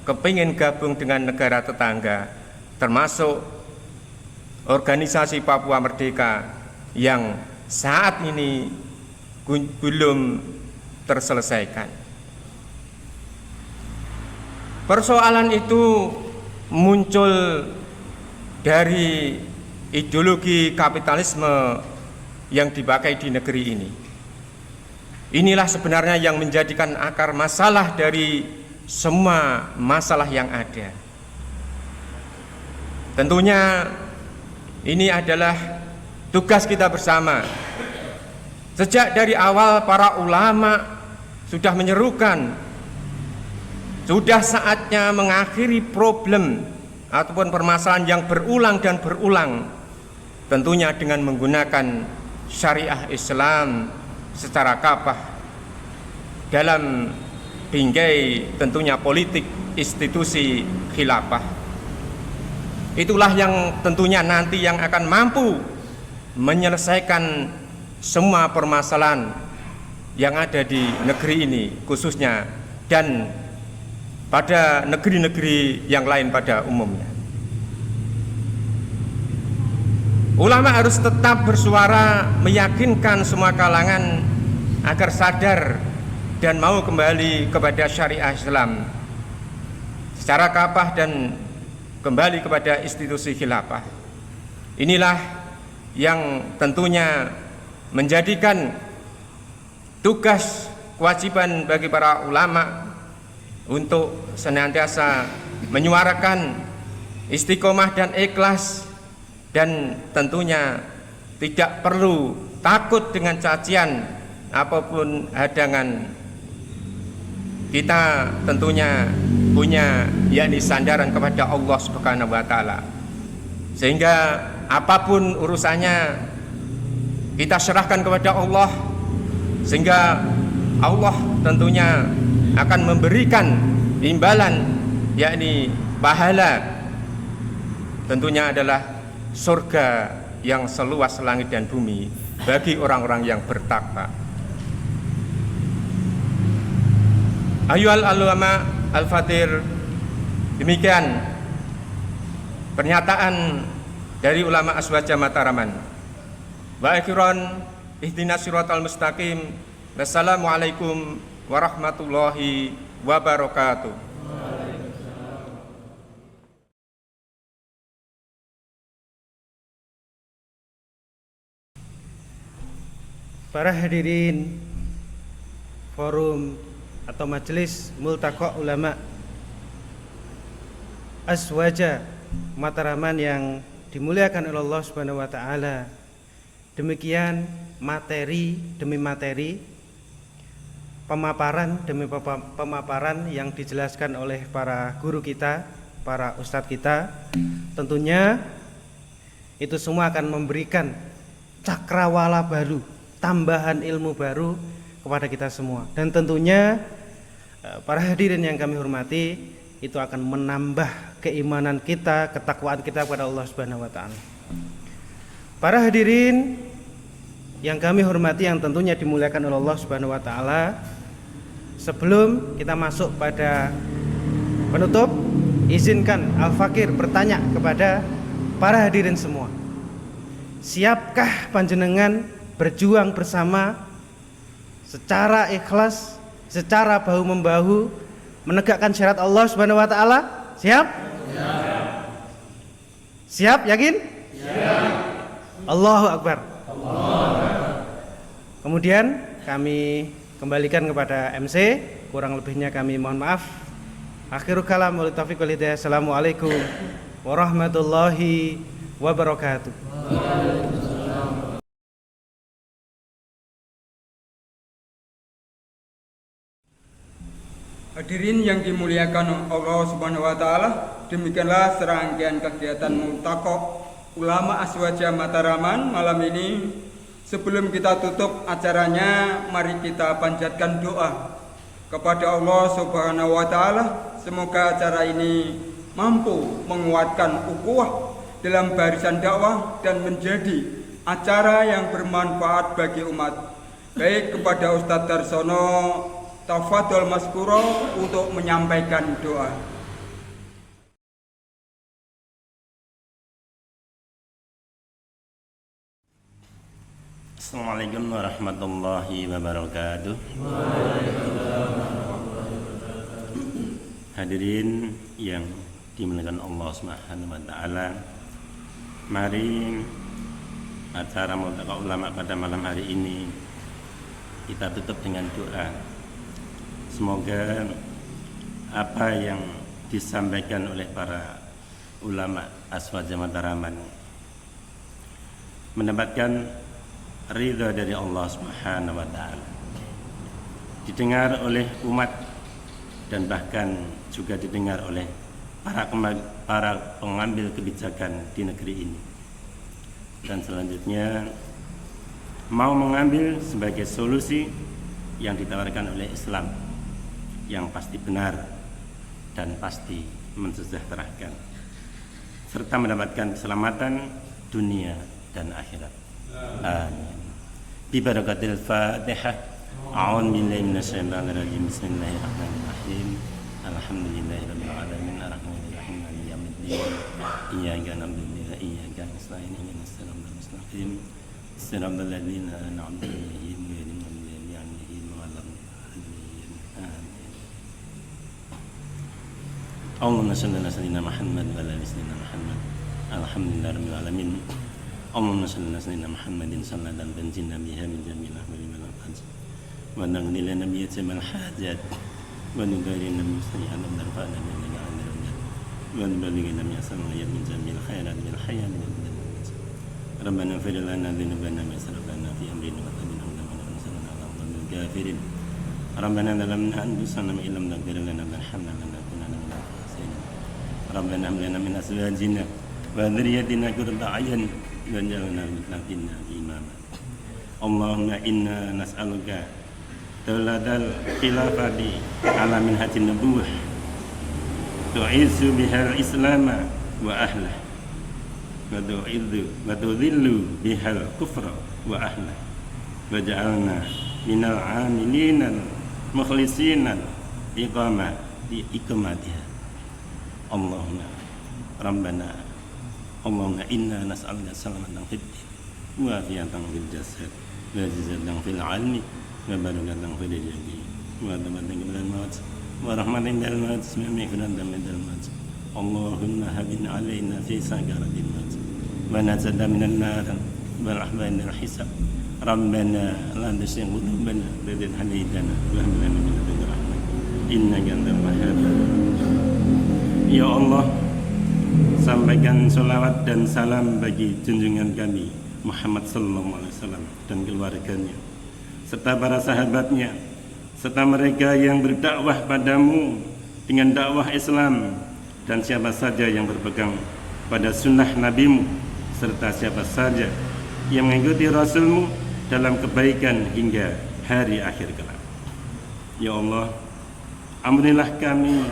kepingin gabung dengan negara tetangga, termasuk organisasi Papua Merdeka yang saat ini belum terselesaikan. Persoalan itu muncul dari ideologi kapitalisme yang dipakai di negeri ini. Inilah sebenarnya yang menjadikan akar masalah dari semua masalah yang ada. Tentunya ini adalah tugas kita bersama. Sejak dari awal para ulama sudah menyerukan, sudah saatnya mengakhiri problem ataupun permasalahan yang berulang dan berulang, tentunya dengan menggunakan syariah Islam secara kafah dalam bingkai tentunya politik institusi khilafah. Itulah yang tentunya nanti yang akan mampu menyelesaikan semua permasalahan yang ada di negeri ini khususnya dan pada negeri-negeri yang lain pada umumnya. Ulama harus tetap bersuara meyakinkan semua kalangan agar sadar dan mau kembali kepada syariah Islam secara kafah dan kembali kepada institusi khilafah. Inilah yang tentunya menjadikan tugas kewajiban bagi para ulama untuk senantiasa menyuarakan istiqomah dan ikhlas, dan tentunya tidak perlu takut dengan cacian apapun hadangan. Kita tentunya punya yakni sandaran kepada Allah Subhanahu wa taala. Sehingga apapun urusannya kita serahkan kepada Allah, sehingga Allah tentunya akan memberikan imbalan yakni pahala, tentunya adalah surga yang seluas langit dan bumi bagi orang-orang yang bertakwa. Ayyuhal ulama al-fatir, demikian pernyataan dari ulama Aswaja Mataraman. Wa akhiran ihdinas siratal mustaqim. Wassalamualaikum warahmatullahi wabarakatuh. Para hadirin forum atau majelis Multaqa Ulama Aswaja Mataraman yang dimuliakan oleh Allah Subhanahu wa taala. Demikian materi demi materi, pemaparan demi pemaparan yang dijelaskan oleh para guru kita, para ustadz kita. Tentunya itu semua akan memberikan cakrawala baru, tambahan ilmu baru kepada kita semua. Dan tentunya para hadirin yang kami hormati, itu akan menambah keimanan kita, ketakwaan kita kepada Allah Subhanahu wa taala. Para hadirin yang kami hormati, yang tentunya dimuliakan oleh Allah Subhanahu wa taala, sebelum kita masuk pada penutup, izinkan Al-Fakir bertanya kepada para hadirin semua. Siapkah panjenengan berjuang bersama secara ikhlas, secara bahu-membahu menegakkan syariat Allah Subhanahu wa taala? Siap? Siap, yakin? Siap. Allahu Akbar. Kemudian kami kembalikan kepada MC. Kurang lebihnya kami mohon maaf. Akhirul kalam wal taufiq wal hidayah. Assalamualaikum warahmatullahi wabarakatuh. Hadirin yang dimuliakan Allah Subhanahu wa taala, demikianlah serangkaian kegiatan Multaqo Ulama Aswaja Mataraman malam ini. Sebelum kita tutup acaranya, mari kita panjatkan doa kepada Allah Subhanahu wa taala. Semoga acara ini mampu menguatkan ukhuwah dalam barisan dakwah dan menjadi acara yang bermanfaat bagi umat. Baik, kepada Ustadz Darsono, tafadhol maskuro untuk menyampaikan doa. Assalamualaikum warahmatullahi wabarakatuh. Hadirin yang dimuliakan Allah Subhanahu wa taala, mari acara Multaqo Ulama pada malam hari ini kita tutup dengan doa. Semoga apa yang disampaikan oleh para ulama Aswaja Mataraman mendapatkan ridha dari Allah Subhanahu wa taala, didengar oleh umat dan bahkan juga didengar oleh para pengambil kebijakan di negeri ini. Dan selanjutnya mau mengambil sebagai solusi yang ditawarkan oleh Islam yang pasti benar dan pasti mensejahterakan serta mendapatkan keselamatan dunia dan akhirat. Amin. Bi barakatil Fatihah. A'udzu billahi minasyaitonir rajim. Bismillahirrahmanirrahim. Alhamdulillahirabbil alamin arrahmanir rahim maliki yaumiddin. Iyyaka na'budu wa iyyaka nasta'in ihdinas siratal mustaqim. Siratal ladzina an'amta 'alaihim ghairil maghdubi 'alaihim waladdallin. Amin. Allahumma shalli ala sayyidina Muhammad wa ala ali sayyidina Muhammad. Alhamdulillahirabbil alamin. Allahumma shalli ala sayyidina Muhammadin sallallahu alaihi wa biha min jamil ahwali wal afat. Wa naghni lana bi jamal hajat. Wa nudairina min sayyi'at wa narfa'na min al-'adab. Wa nubaligina min asma'i min jamil khairat bil hayat wal mamat. Rabbana ighfir lana dhunubana wa israfana fi amrina wa thabbit aqdamana wa ansurna 'ala al-qawmil kafirin. Rabbana zalamna anfusana wa illam taghfir lana wa tarhamna lanakunanna minal khasirin. Rabbana hab lana min azwajina wa dhurriyyatina qurrata a'yun waj'alna lil muttaqina imama. Allahumma inna nas'aluka dawlatal khilafati ala minhajin nubuwah tu'izu bihal islama wa ahlah wa tudhillu bihal kufra wa ahlah waj'alna minal amilina mukhlisina iqamatiha. Allahumma Rabbana Allahumma inna nas'aluka salamatan fid din wa afiyatan fil jasad wa izzatan fil 'ilmi wa barakatan fil rizqi wa tabattan minal maut wa rahmatan minal maut wa maghfiratan minal maut. Allahumma habin 'alaina fi sakaratil maut wa najata minan nar wa rahmatil hisab. Rabbana la tuzigh qulubana ba'da idh hadaytana wa hab lana min ladunka rahmah innaka antal wahhab. Ya Allah, sampaikan sholawat dan salam bagi junjungan kami Muhammad sallallahu alaihi wasallam dan keluarganya serta para sahabatnya serta mereka yang berdakwah padamu dengan dakwah Islam dan siapa saja yang berpegang pada sunnah nabimu serta siapa saja yang mengikuti rasulmu dalam kebaikan hingga hari akhir kelak. Ya Allah, ampunilah kami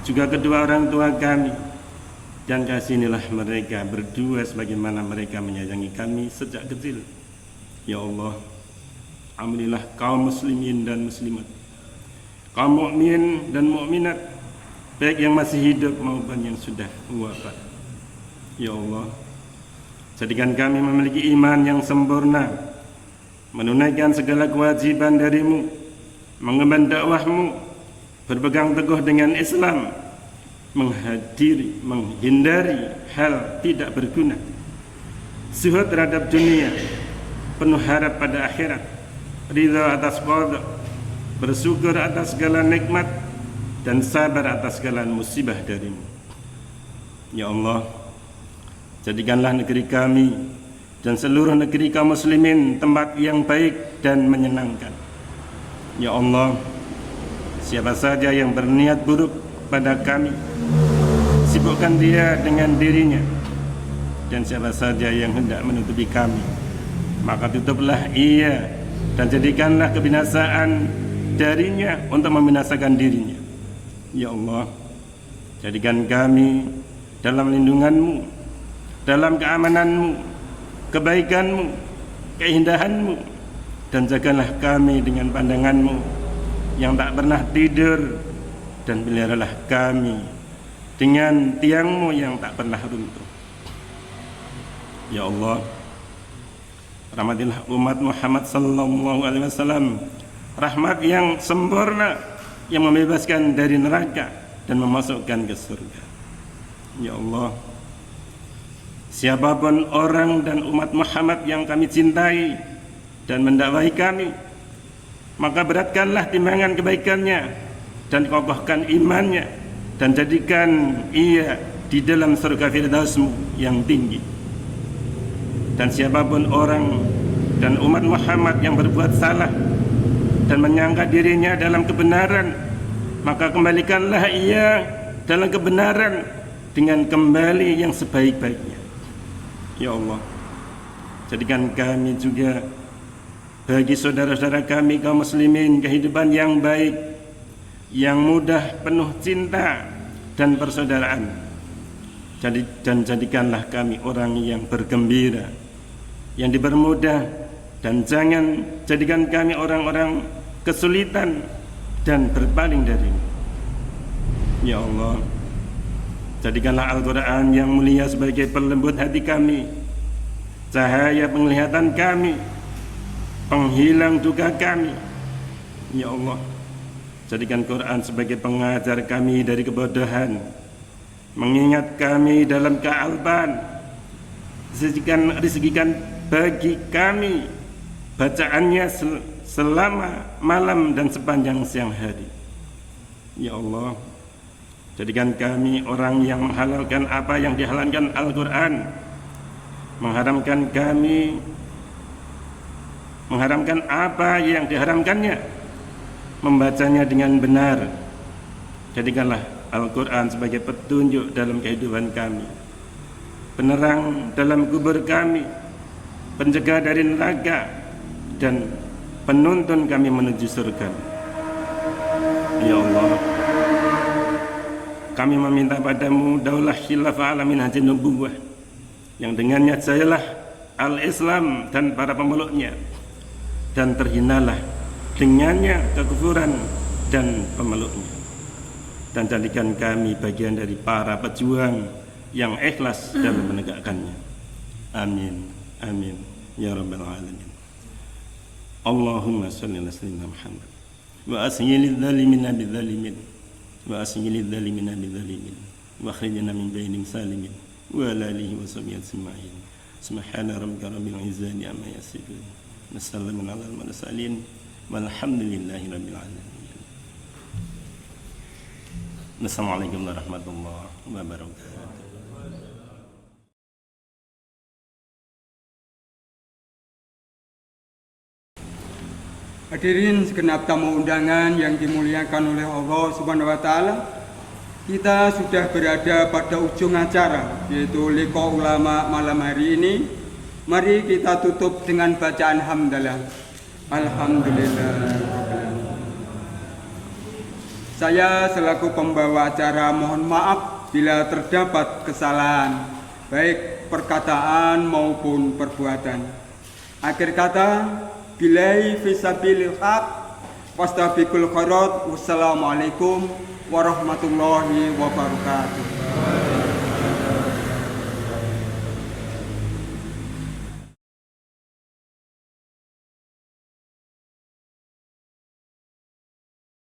juga kedua orang tua kami dan kasihanilah mereka berdua sebagaimana mereka menyayangi kami sejak kecil. Ya Allah, ampunilah kaum muslimin dan muslimat, kaum mukmin dan mukminat, baik yang masih hidup maupun yang sudah wafat. Ya Allah, jadikan kami memiliki iman yang sempurna, menunaikan segala kewajiban darimu, mengemban dakwahmu, berpegang teguh dengan Islam, menghindari hal tidak berguna, zuhud terhadap dunia, penuh harap pada akhirat, ridha atas qada, bersyukur atas segala nikmat, dan sabar atas segala musibah darimu. Ya Allah, jadikanlah negeri kami dan seluruh negeri kaum muslimin tempat yang baik dan menyenangkan. Ya Allah, siapa saja yang berniat buruk pada kami, sibukkan dia dengan dirinya. Dan siapa saja yang hendak menutupi kami, maka tutuplah ia dan jadikanlah kebinasaan darinya untuk membinasakan dirinya. Ya Allah, jadikan kami dalam lindungan-Mu, dalam keamananmu, kebaikanmu, keindahanmu, dan jagalah kami dengan pandanganmu yang tak pernah tidur, dan peliharalah kami dengan tiangmu yang tak pernah runtuh. Ya Allah, rahmatilah umat Muhammad sallallahu alaihi wasallam, rahmat yang sempurna yang membebaskan dari neraka dan memasukkan ke surga. Ya Allah, siapapun orang dan umat Muhammad yang kami cintai dan mendakwai kami, maka beratkanlah timbangan kebaikannya dan kokohkan imannya, dan jadikan ia di dalam surga Firdaus-Mu yang tinggi. Dan siapapun orang dan umat Muhammad yang berbuat salah dan menyangka dirinya dalam kebenaran, maka kembalikanlah ia dalam kebenaran dengan kembali yang sebaik-baiknya. Ya Allah, jadikan kami juga bagi saudara-saudara kami kaum muslimin kehidupan yang baik, yang mudah, penuh cinta dan persaudaraan. Dan jadikanlah kami orang yang bergembira, yang dipermudah, dan jangan jadikan kami orang-orang kesulitan dan berpaling darimu. Ya Allah, jadikanlah Al-Quran yang mulia sebagai pelembut hati kami, cahaya penglihatan kami, penghilang duka kami. Ya Allah, jadikan Quran sebagai pengajar kami dari kebodohan, mengingat kami dalam kealpan, rezekikan bagi kami bacaannya selama malam dan sepanjang siang hari. Ya Allah, jadikan kami orang yang menghalalkan apa yang dihalalkan Al-Quran, mengharamkan apa yang diharamkannya, membacanya dengan benar. Jadikanlah Al-Quran sebagai petunjuk dalam kehidupan kami, penerang dalam kubur kami, penjaga dari neraka, dan penuntun kami menuju surga. Ya Allah, kami meminta padamu daulah khilafah alamin haji nubuwah, yang dengannya jayalah al-Islam dan para pemeluknya, dan terhinalah dengannya kekufuran dan pemeluknya. Dan jadikan kami bagian dari para pejuang yang ikhlas dalam menegakkannya. Amin. Amin ya rabbal alamin. Allahumma shalli ala sayyidina Muhammad wa asyilil zalimina bidzalimin wa asyilil zalimina bidzalimin wa akhrijna min bainihim salimin wa ala alihi wa sahbihi ajma'in. Subhana rabbika rabbil izzati amma yasifun wa salamun alal mursalin walhamdulillahi rabbil alamin. Assalamualaikum warahmatullahi wabarakatuh. Hadirin segenap tamu undangan yang dimuliakan oleh Allah Subhanahu wa taala, kita sudah berada pada ujung acara, yaitu liqa ulama malam hari ini. Mari kita tutup dengan bacaan hamdalah. Alhamdulillah. Saya selaku pembawa acara mohon maaf bila terdapat kesalahan, baik perkataan maupun perbuatan. Akhir kata, billahi fisabilil haq wastabiqul khairat. Wassalamualaikum warahmatullahi wabarakatuh.